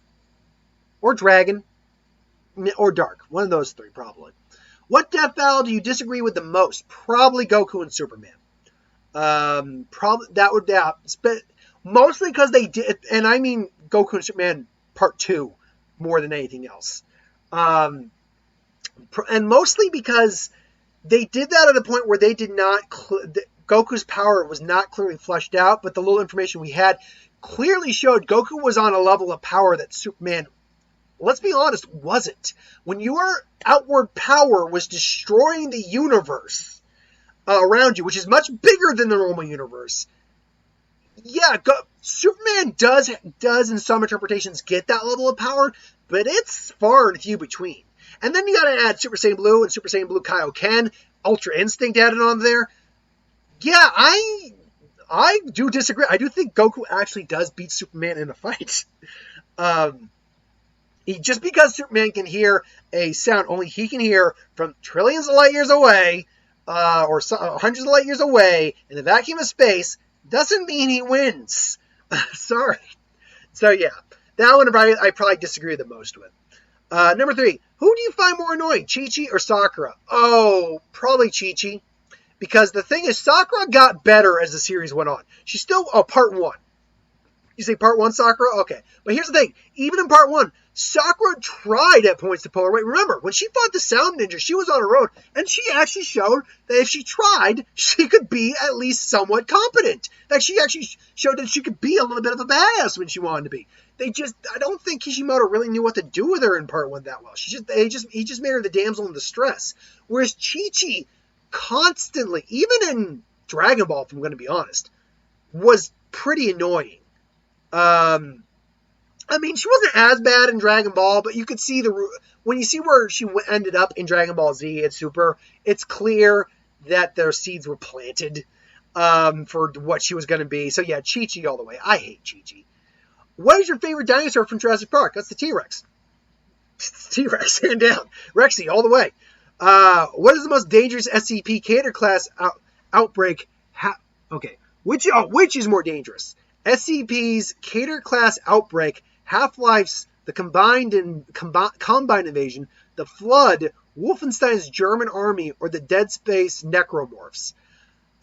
or Dragon or Dark. One of those 3 probably. What Death Battle do you disagree with the most? Probably Goku and Superman. Probably that would mostly because they did, and I mean Goku and Superman Part 2 more than anything else. And mostly because they did that at a point where they did not. Goku's power was not clearly fleshed out, but the little information we had clearly showed Goku was on a level of power that Superman, let's be honest, wasn't. When your outward power was destroying the universe around you, which is much bigger than the normal universe, yeah, Superman does in some interpretations get that level of power, but it's far and few between. And then you gotta add Super Saiyan Blue and Super Saiyan Blue Kaioken, Ultra Instinct added on there. Yeah, I do disagree. I do think Goku actually does beat Superman in a fight. Just because Superman can hear a sound only he can hear from trillions of light years away, or hundreds of light years away in the vacuum of space, doesn't mean he wins. Sorry. So yeah, that one I probably disagree the most with. Number 3, who do you find more annoying, Chi-Chi or Sakura? Oh, probably Chi-Chi. Because the thing is, Sakura got better as the series went on. She's still, part 1. You say part 1, Sakura? Okay. But here's the thing. Even in part 1, Sakura tried at points to pull her weight. Remember, when she fought the Sound Ninja, she was on her own. And she actually showed that if she tried, she could be at least somewhat competent. That she actually showed that she could be a little bit of a badass when she wanted to be. I don't think Kishimoto really knew what to do with her in part 1 that well. He just made her the damsel in distress. Whereas Chi-Chi constantly, even in Dragon Ball, if I'm going to be honest, was pretty annoying. I mean, she wasn't as bad in Dragon Ball, but you could see when you see where she ended up in Dragon Ball Z and Super, it's clear that their seeds were planted for what she was going to be. So yeah, Chi-Chi all the way. I hate Chi-Chi. What is your favorite dinosaur from Jurassic Park? That's the T-Rex. T-Rex, hand down. Rexy, all the way. What is the most dangerous SCP Cater class outbreak? Okay, which is more dangerous? SCP's Cater class outbreak, Half-Life's the Combine Invasion, the Flood, Wolfenstein's German Army, or the Dead Space Necromorphs?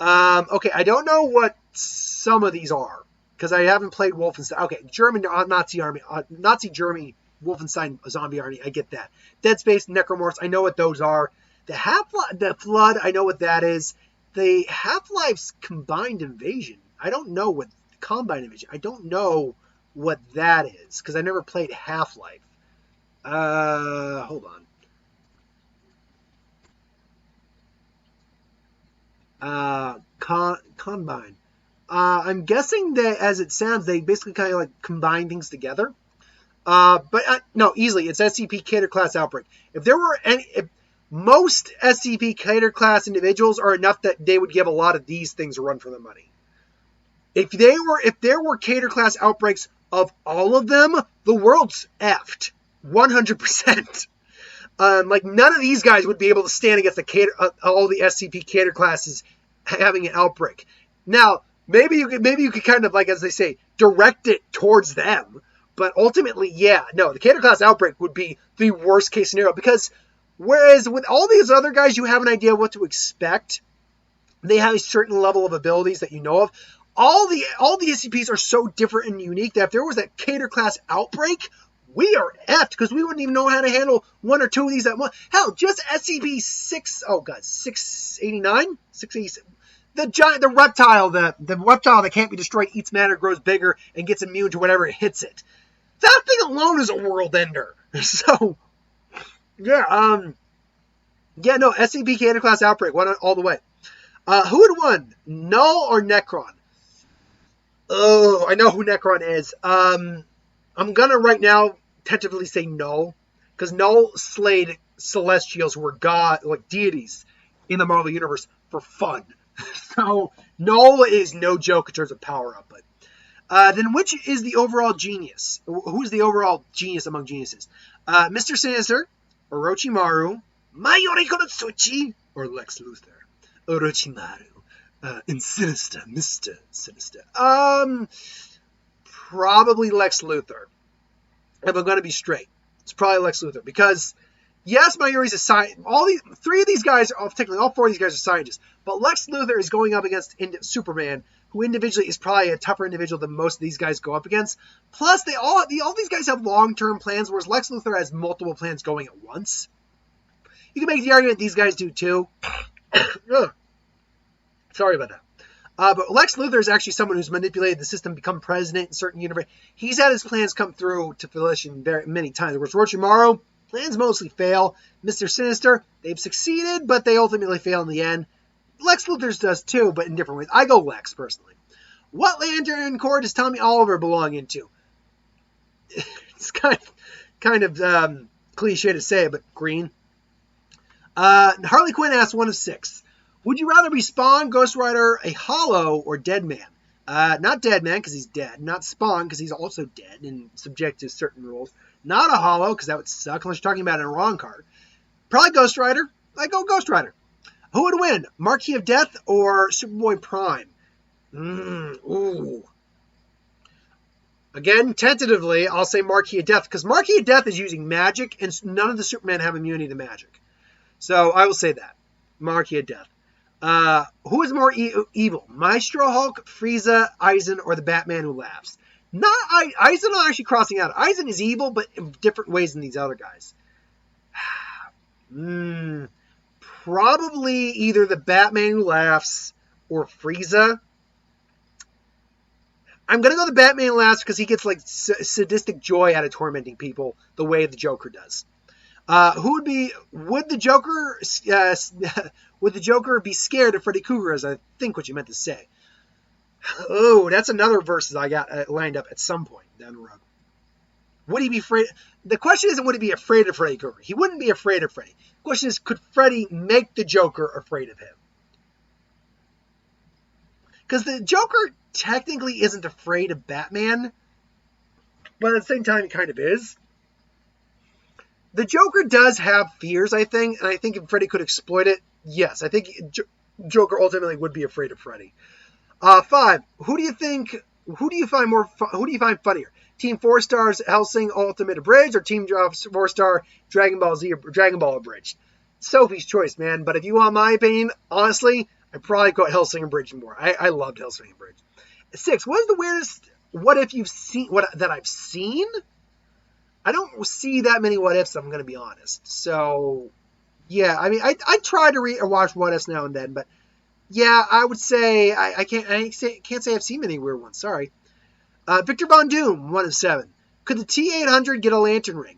Okay, I don't know what some of these are because I haven't played Wolfenstein. Okay, German Nazi Army, Nazi Germany. Wolfenstein Zombie Army, I get that. Dead Space, Necromorphs, I know what those are. The Flood, I know what that is. The Half-Life's Combined Invasion, I don't know what Combine Invasion. I don't know what that is because I never played Half-Life. Hold on. Combine. I'm guessing that as it sounds, they basically kind of like combine things together. No, easily. It's SCP Cater class outbreak. If most SCP Cater class individuals are enough that they would give a lot of these things a run for their money. If there were Cater class outbreaks of all of them, the world's effed 100%. Like none of these guys would be able to stand against all the SCP Cater classes having an outbreak. Now, maybe you could kind of, like, as they say, direct it towards them. But ultimately, yeah, no, the Cater class outbreak would be the worst case scenario, because whereas with all these other guys, you have an idea of what to expect. They have a certain level of abilities that you know of. All the SCPs are so different and unique that if there was that Cater class outbreak, we are effed, because we wouldn't even know how to handle one or two of these at once. Hell, just SCP 689? 687. The reptile that can't be destroyed, eats matter, grows bigger, and gets immune to whatever it hits it. That thing alone is a world ender. So, yeah, no, SCP Cater class outbreak, went all the way. Who would won, Null or Necron? Oh, I know who Necron is. I'm gonna right now tentatively say Null, because Null slayed Celestials who were deities in the Marvel Universe for fun. So, Null is no joke in terms of power-up. But then which is the overall genius? Who's the overall genius among geniuses? Mr. Sinister, Orochimaru, Mayuri Konosuchi, or Lex Luthor? Orochimaru. And Sinister, Mr. Sinister. Probably Lex Luthor. If I'm going to be straight, it's probably Lex Luthor. Because, yes, Mayuri's a scientist. All four of these guys are scientists. But Lex Luthor is going up against Superman, who individually is probably a tougher individual than most of these guys go up against. Plus, all these guys have long-term plans, whereas Lex Luthor has multiple plans going at once. You can make the argument these guys do too. Sorry about that. But Lex Luthor is actually someone who's manipulated the system, become president in certain universe. He's had his plans come through to fruition many times. Whereas Orochimaru, plans mostly fail. Mr. Sinister, they've succeeded, but they ultimately fail in the end. Lex Luthor's does too, but in different ways. I go Lex, personally. What Lantern Corps does Tommy Oliver belong into? It's kind of cliche to say, but green. Harley Quinn asks 1 of 6. Would you rather be Spawn, Ghost Rider, a Hollow, or Dead Man? Not Dead Man, because he's dead. Not Spawn, because he's also dead and subject to certain rules. Not a Hollow, because that would suck, unless you're talking about it in a wrong card. Probably Ghost Rider. I go Ghost Rider. Who would win, Marquis of Death or Superboy Prime? Ooh. Again, tentatively, I'll say Marquis of Death, because Marquis of Death is using magic, and none of the Supermen have immunity to magic. So I will say that. Marquis of Death. Who is more evil? Maestro Hulk, Frieza, Aizen, or the Batman who laughs? Aizen, I'm actually crossing out. Aizen is evil, but in different ways than these other guys. Probably either the Batman who laughs or Frieza. I'm going to go the Batman who laughs because he gets like sadistic joy out of tormenting people the way the Joker does. Would the Joker be scared of Freddie Cougar, as I think what you meant to say? Oh, that's another verse that I got lined up at some point down the road. Would he be afraid? The question isn't would he be afraid of Freddie Cougar. He wouldn't be afraid of Freddie. The question is, could Freddie make the Joker afraid of him? Because the Joker technically isn't afraid of Batman, but at the same time he kind of is. The Joker does have fears, I think, and I think if Freddie could exploit it, yes, I think Joker ultimately would be afraid of Freddie. 5. Who do you find funnier? Team 4 Stars Hellsing Ultimate Abridged or Team 4 Star Dragon Ball Z Dragon Ball Abridged? Sophie's choice, man. But if you want my opinion, honestly, I'd probably go Hellsing Abridged more. I loved Hellsing Abridged. 6. What is the weirdest what if you've seen that I've seen? I don't see that many what ifs, I'm going to be honest. So, yeah, I mean, I try to watch what ifs now and then, but yeah, I would say I can't say I've seen many weird ones. Sorry. Victor Von Doom, 1 of 7. Could the T-800 get a lantern ring?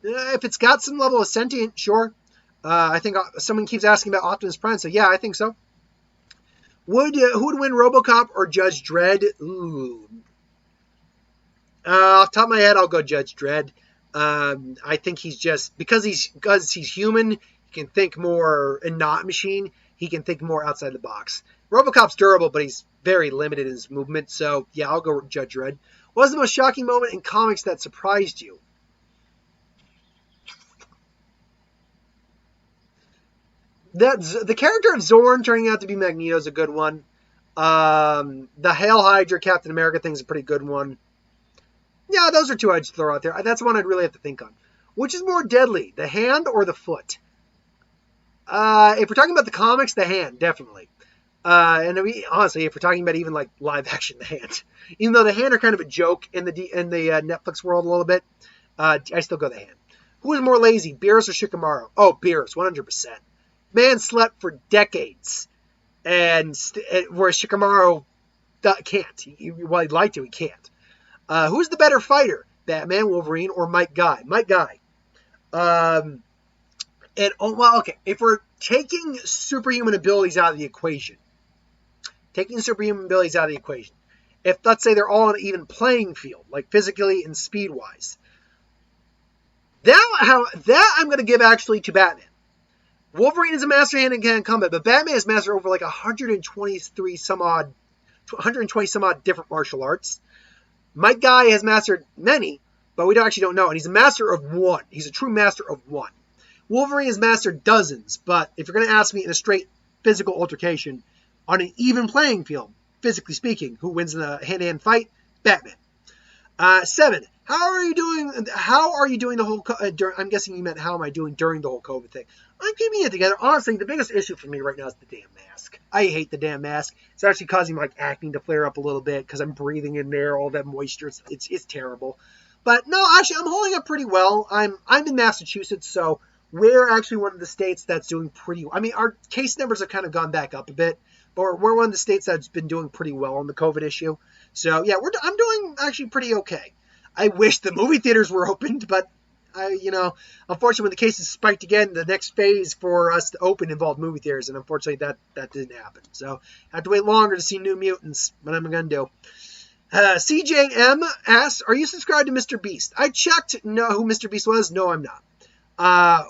If it's got some level of sentient, sure. I think someone keeps asking about Optimus Prime, so yeah, I think so. Who would win, RoboCop or Judge Dredd? Ooh. Off the top of my head, I'll go Judge Dredd. I think he's just because he's human. He can think more and not machine. He can think more outside the box. RoboCop's durable, but he's very limited in his movement. So, yeah, I'll go with Judge Dredd. What was the most shocking moment in comics that surprised you? The character of Zorn turning out to be Magneto is a good one. The Hail Hydra Captain America thing is a pretty good one. Yeah, those are two I'd throw out there. That's one I'd really have to think on. Which is more deadly, the hand or the foot? If we're talking about the comics, the hand, definitely. Honestly, if we're talking about even like live action, the hand. Even though the hand are kind of a joke in the Netflix world a little bit, I still go the hand. Who is more lazy, Beerus or Shikamaru? Oh, Beerus, 100%. Man slept for decades, and whereas Shikamaru can't. Well, he'd like to, he can't. Who's the better fighter, Batman, Wolverine, or Mike Guy? Mike Guy. Okay. If we're taking superhuman abilities out of the equation, if let's say they're all on an even playing field, like physically and speed wise, that I'm going to give actually to Batman. Wolverine is a master hand-to-hand combat, but Batman is master over like 120 some odd different martial arts. Mike Guy has mastered many, but we actually don't know, and he's a master of one. He's a true master of one. Wolverine has mastered dozens, but if you're going to ask me in a straight physical altercation on an even playing field, physically speaking, who wins in a hand-to-hand fight? Batman. 7. How are you doing the whole... I'm guessing you meant how am I doing during the whole COVID thing. I'm keeping it together. Honestly, the biggest issue for me right now is the damn mask. I hate the damn mask. It's actually causing like acne to flare up a little bit because I'm breathing in there, all that moisture. It's terrible. But no, actually, I'm holding up pretty well. I'm in Massachusetts, so we're actually one of the states that's doing pretty well. I mean, our case numbers have kind of gone back up a bit, but we're one of the states that's been doing pretty well on the COVID issue. So, yeah, I'm doing actually pretty okay. I wish the movie theaters were opened, but, unfortunately, when the cases spiked again, the next phase for us to open involved movie theaters, and unfortunately, that didn't happen. So, I have to wait longer to see New Mutants, what am I going to do? CJM asks, are you subscribed to Mr. Beast? I checked who Mr. Beast was. No, I'm not.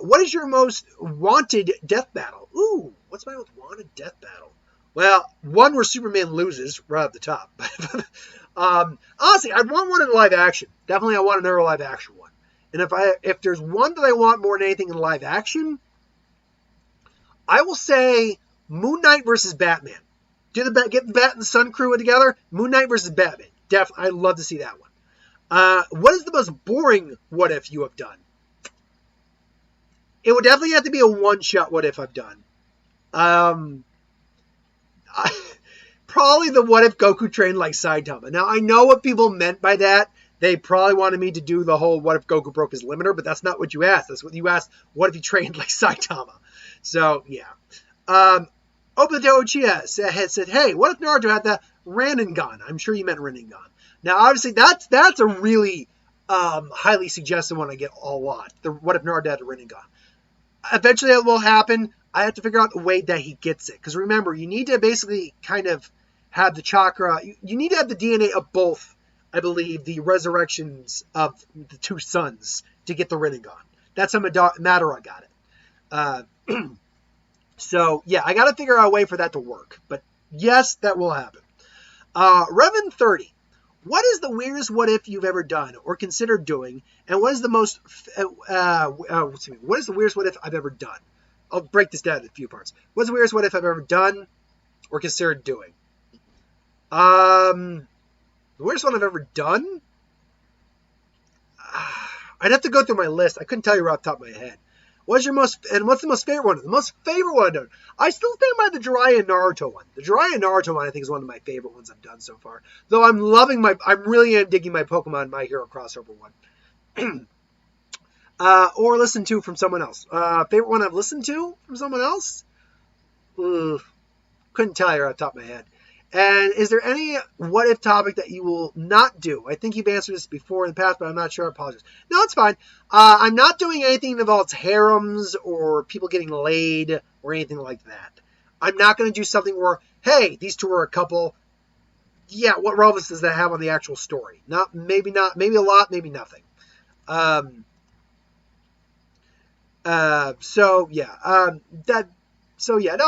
What is your most wanted death battle? Ooh, what's my most wanted death battle? Well, one where Superman loses right at the top. Honestly, I'd want one in live action. Definitely, I want another live action one. And if there's one that I want more than anything in live action, I will say Moon Knight versus Batman. Get the Bat and the Sun crew together. Moon Knight versus Batman. Definitely, I'd love to see that one. What is the most boring what if you have done? It would definitely have to be a one-shot what if I've done. Probably the what if Goku trained like Saitama. Now, I know what people meant by that. They probably wanted me to do the whole what if Goku broke his limiter, but that's not what you asked. That's what you asked, what if he trained like Saitama? So, yeah. Obito Uchiha said, hey, what if Naruto had the Rasengan? I'm sure you meant Rasengan. Now, obviously, that's a really highly suggested one I get a lot. What if Naruto had a Rasengan? Eventually, that will happen. I have to figure out the way that he gets it. Because remember, you need to basically kind of have the chakra. You need to have the DNA of both, I believe, the resurrections of the two sons to get the Rinnegan. That's how Madara got it. So, yeah, I got to figure out a way for that to work. But, yes, that will happen. Revan 30. What is the weirdest what if you've ever done or considered doing? And what is the most... what is the weirdest what if I've ever done? I'll break this down in a few parts. What's the weirdest what if I've ever done or considered doing? The weirdest one I've ever done? I'd have to go through my list. I couldn't tell you right off the top of my head. What's the most favorite one? The most favorite one I've done. I still stand by the Jiraiya Naruto one. The Jiraiya Naruto one I think is one of my favorite ones I've done so far. Though I'm really digging my Pokemon My Hero crossover one. Or listened to from someone else. Favorite one I've listened to from someone else? Couldn't tell you right off the top of my head. And is there any what-if topic that you will not do? I think you've answered this before in the past, but I'm not sure. I apologize. No, it's fine. I'm not doing anything that involves harems or people getting laid or anything like that. I'm not going to do something where, hey, these two are a couple. Yeah, what relevance does that have on the actual story? Maybe a lot, maybe nothing. So yeah, no,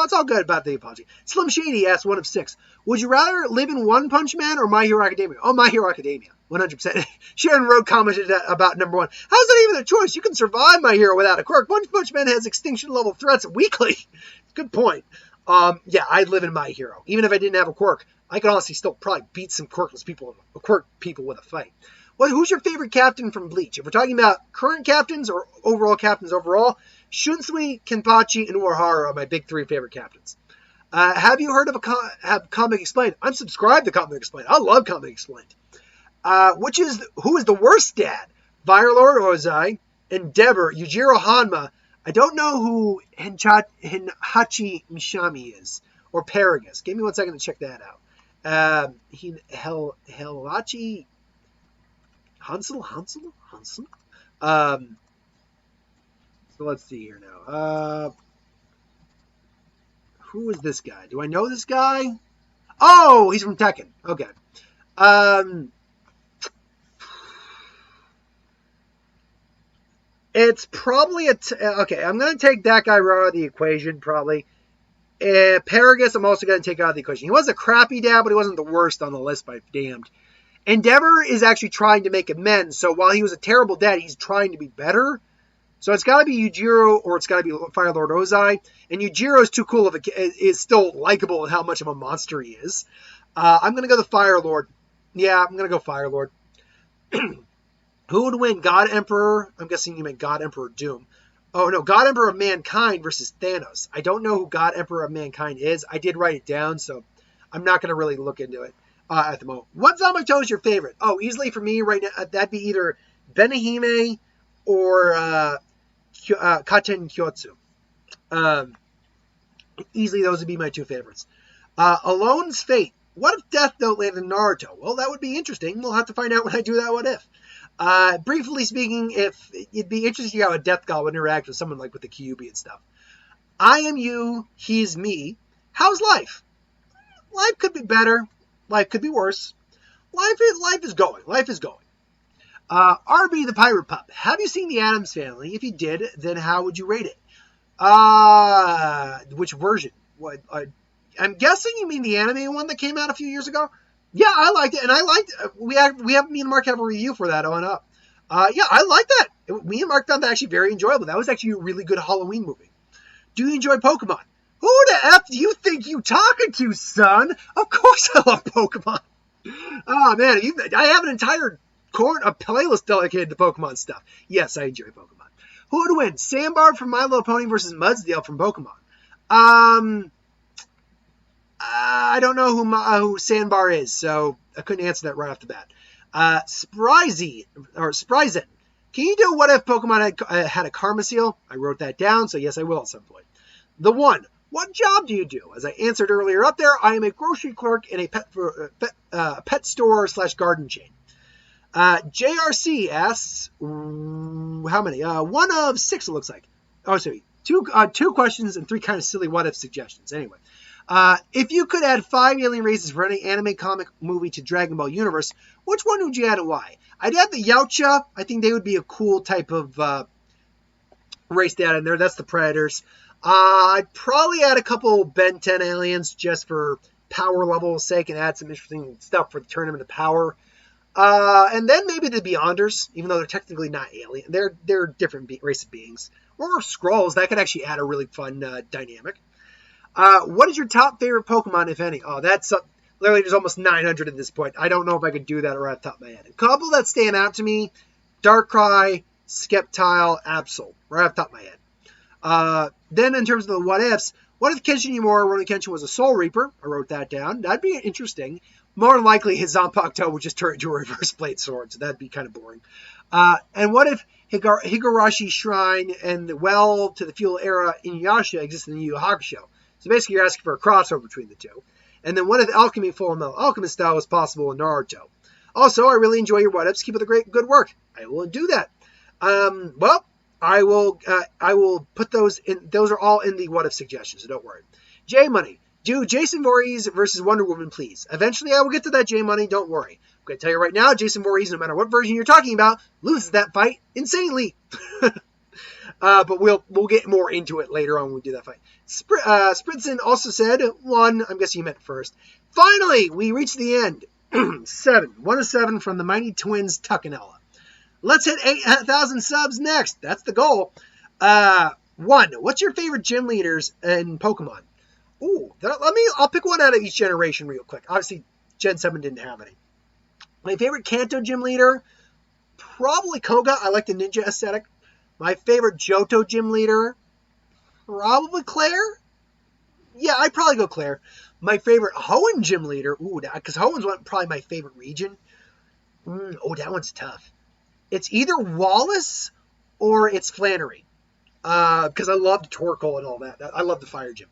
it's all good about the apology. Slim Shady asked 1 of 6. Would you rather live in One Punch Man or My Hero Academia? Oh, My Hero Academia, 100%. Sharon Road commented about number 1. How's that even a choice? You can survive My Hero without a quirk. One Punch Man has extinction level threats weekly. Good point. Yeah, I'd live in My Hero. Even if I didn't have a quirk, I could honestly still probably beat some quirk people with a fight. Who's your favorite captain from Bleach? If we're talking about current captains or overall captains overall, Shunsui, Kenpachi, and Uehara are my big 3 favorite captains. Have you heard of Comic Explained? I'm subscribed to Comic Explained. I love Comic Explained. Who is the worst dad? Fire Lord Ozai, Endeavor, Yujiro Hanma. I don't know who Hinhachi Mishami is, or Paragus. Give me 1 second to check that out. Helachi Hansel? So let's see here now. Who is this guy? Do I know this guy? Oh, he's from Tekken. Okay. It's probably okay, I'm going to take that guy out of the equation, probably. Paragus, I'm also going to take out of the equation. He was a crappy dad, but he wasn't the worst on the list by damned. Endeavor is actually trying to make amends, so while he was a terrible dad, he's trying to be better. So it's got to be Yujiro or it's got to be Fire Lord Ozai. And Yujiro is too cool is still likable in how much of a monster he is. I'm going to go the Fire Lord. Yeah, I'm going to go Fire Lord. Who would win? God Emperor? I'm guessing you meant God Emperor Doom. Oh, no. God Emperor of Mankind versus Thanos. I don't know who God Emperor of Mankind is. I did write it down, so I'm not going to really look into it at the moment. What Zanbakuto is your favorite? Oh, easily for me right now, that'd be either Benihime or Katen Kyotsu. Easily those would be my 2 favorites. Alone's Fate. What if Death Note landed in Naruto? Well, that would be interesting. We'll have to find out when I do that What If. Briefly speaking, if it'd be interesting how a Death God would interact with someone like with the Kyuubi and stuff. I am you, he's me. How's life? Life could be better. Life could be worse. Life is going. Life is going. RB the Pirate Pup. Have you seen The Addams Family? If you did, then how would you rate it? Which version? I'm guessing you mean the anime one that came out a few years ago? Yeah, I liked it, and I liked me and Mark have a review for that on up. Yeah, I like that. Me and Mark found that actually very enjoyable. That was actually a really good Halloween movie. Do you enjoy Pokemon? Who the F do you think you talking to, son? Of course I love Pokemon. Oh, man, I have an entire playlist dedicated to Pokemon stuff. Yes, I enjoy Pokemon. Who would win? Sandbar from My Little Pony versus Mudsdale from Pokemon? I don't know who Sandbar is, so I couldn't answer that right off the bat. Spryzen. Can you do what if Pokemon had a Karma Seal? I wrote that down, so yes, I will at some point. The One. What job do you do? As I answered earlier up there, I am a grocery clerk in a pet store / garden chain. JRC asks, how many? 1 of 6 it looks like. Oh, sorry. 2 questions and 3 kind of silly what if suggestions. Anyway. If you could add 5 alien races for any anime, comic, movie to Dragon Ball universe, which one would you add and why? I'd add the Yautja. I think they would be a cool type of race to add in there. That's the Predators. I'd probably add a couple Ben 10 aliens just for power level's sake and add some interesting stuff for the Tournament of Power. And then maybe the Beyonders, even though they're technically not alien. They're different race of beings. Or Skrulls. That could actually add a really fun dynamic. What is your top favorite Pokemon, if any? Oh, that's literally there's almost 900 at this point. I don't know if I could do that right off the top of my head. A couple that stand out to me, Darkrai, Sceptile, Absol, right off the top of my head. Then in terms of the what ifs, what if Kenshin Yamura Rurouni Kenshin was a Soul Reaper? I wrote that down. That'd be interesting. More than likely, his Zanpakuto would just turn into a reverse blade sword, so that'd be kind of boring. And what if Higurashi Shrine and the Well to the Feudal Era Inuyasha existed in Yu Yu Hakusho? So basically, you're asking for a crossover between the two. And then what if Alchemy Full Metal Alchemist style was possible in Naruto? Also, I really enjoy your what-ifs. Keep up the good work. I will do that. Well, I will put those in. Those are all in the what-if suggestions, so don't worry. J Money. Do Jason Voorhees versus Wonder Woman, please. Eventually, I will get to that, J Money. Don't worry. I'm going to tell you right now, Jason Voorhees, no matter what version you're talking about, loses that fight insanely. But we'll get more into it later on when we do that fight. Spritson also said 1. I'm guessing you meant first. Finally, we reached the end. 7. 1 to 7 from the Mighty Twins Tuckanella. Let's hit 8,000 subs next. That's the goal. 1. What's your favorite gym leaders in Pokemon? Ooh, I'll pick one out of each generation real quick. Obviously, Gen 7 didn't have any. My favorite Kanto gym leader, probably Koga. I like the ninja aesthetic. My favorite Johto gym leader, probably Claire. Yeah, I'd probably go Claire. My favorite Hoenn gym leader, because Hoenn's probably my favorite region. That one's tough. It's either Wallace or it's Flannery. Because I love Torkoal and all that. I love the fire gym.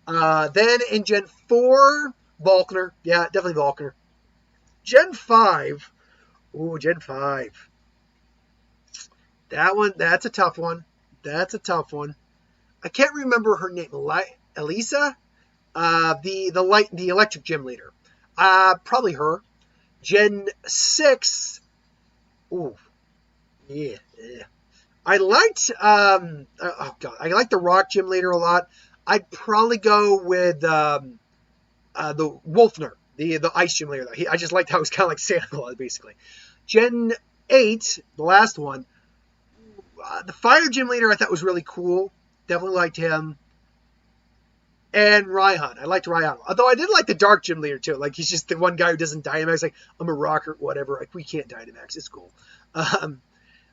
Then in Gen 4, Volkner. Yeah, definitely Volkner. Gen 5. Gen 5. That's a tough one. I can't remember her name. Elisa? The electric gym leader. Probably her. Gen 6. Yeah. I liked I like the rock gym leader a lot. I'd probably go with the Wolfner, the ice gym leader. I just liked how he was kind of like Santa Claus, basically. Gen 8, the last one. The fire gym leader I thought was really cool. Definitely liked him. And Raihan. I liked Raihan. Although I did like the dark gym leader too. Like he's just the one guy who doesn't Dynamax. Like, I'm a rocker, whatever. Like we can't Dynamax. It's cool.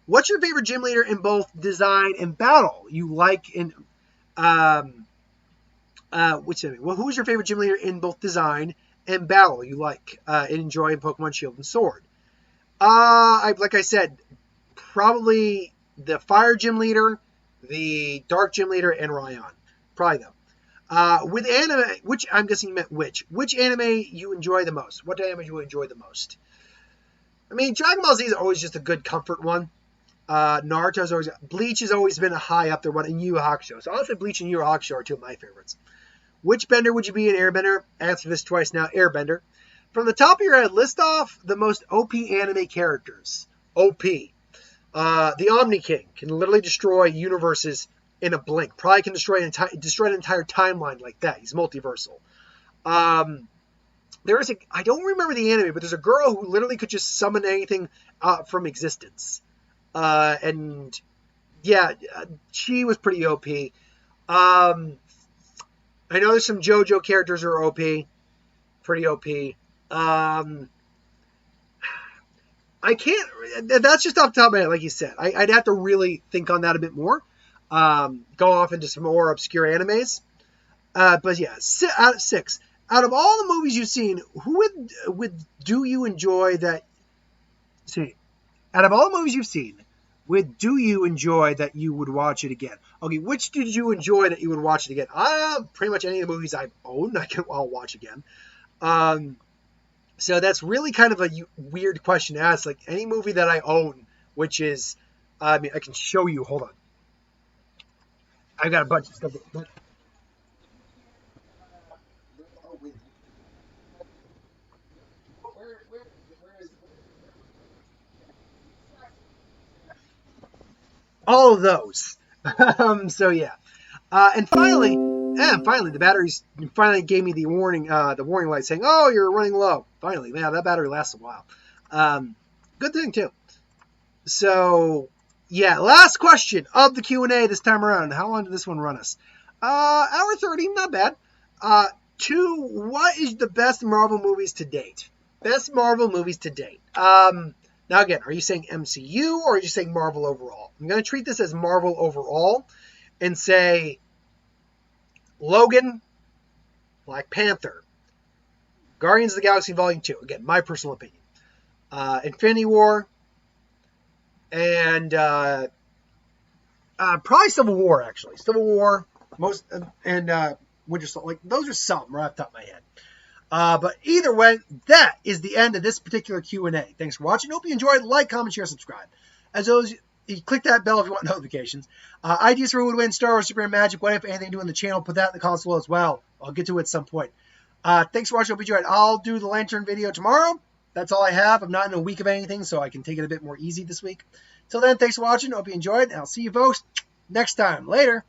What's your favorite gym leader in both design and battle? You like in who's your favorite gym leader in both design and battle? You like and enjoy in Pokemon Shield and Sword? Like I said, probably the fire gym leader, the dark gym leader, and Raihan. Probably them. With anime, which I'm guessing you meant which anime you enjoy the most? What anime you enjoy the most? I mean, Dragon Ball Z is always just a good comfort one. Bleach has always been a high up there one, and Yu Yu Hakusho. So honestly, Bleach and Yu Yu Hakusho are two of my favorites. Which bender would you be in Airbender? Answer this twice now. Airbender. From the top of your head, list off the most OP anime characters. OP. The Omni King can literally destroy universes in a blink. Probably can destroy an entire timeline like that. He's multiversal. I don't remember the anime, but there's a girl who literally could just summon anything from existence. And yeah, she was pretty OP. I know there's some JoJo characters who are OP. Pretty OP. I can't, that's just off the top of my head, like you said. I'd have to really think on that a bit more. Go off into some more obscure animes. But yeah, out of 6. Out of all the movies you've seen, who do you enjoy that? See, out of all the movies you've seen, do you enjoy that you would watch it again? Okay, which did you enjoy that you would watch it again? Pretty much any of the movies I've owned, I'll watch again. So that's really kind of a weird question to ask. Like any movie that I own, which is, I can show you. Hold on. I've got a bunch of stuff. All of those. So yeah. And finally, the batteries finally gave me the warning light saying, "Oh, you're running low." Finally, man, that battery lasts a while. Good thing too. So yeah, last question of the Q&A this time around. How long did this one run us? Hour 30, not bad. 2, what is the best Marvel movies to date? Best Marvel movies to date. Now again, are you saying MCU or are you saying Marvel overall? I'm going to treat this as Marvel overall and say Logan, Black Panther, Guardians of the Galaxy Volume 2. Again, my personal opinion. Infinity War, and probably Civil War, actually. Civil War, and Winter Soldier. Like, those are some right off the top of my head. But either way, that is the end of this particular Q&A. Thanks for watching. Hope you enjoyed. Like, comment, share, subscribe. As always, you click that bell if you want notifications. Ideas for who would win, Star Wars, Super Magic, what if anything to do on the channel, put that in the comments below as well. I'll get to it at some point. Thanks for watching. Hope you enjoyed. I'll do the Lantern video tomorrow. That's all I have. I'm not in a week of anything, so I can take it a bit more easy this week. Till then, thanks for watching. Hope you enjoyed, and I'll see you folks next time. Later.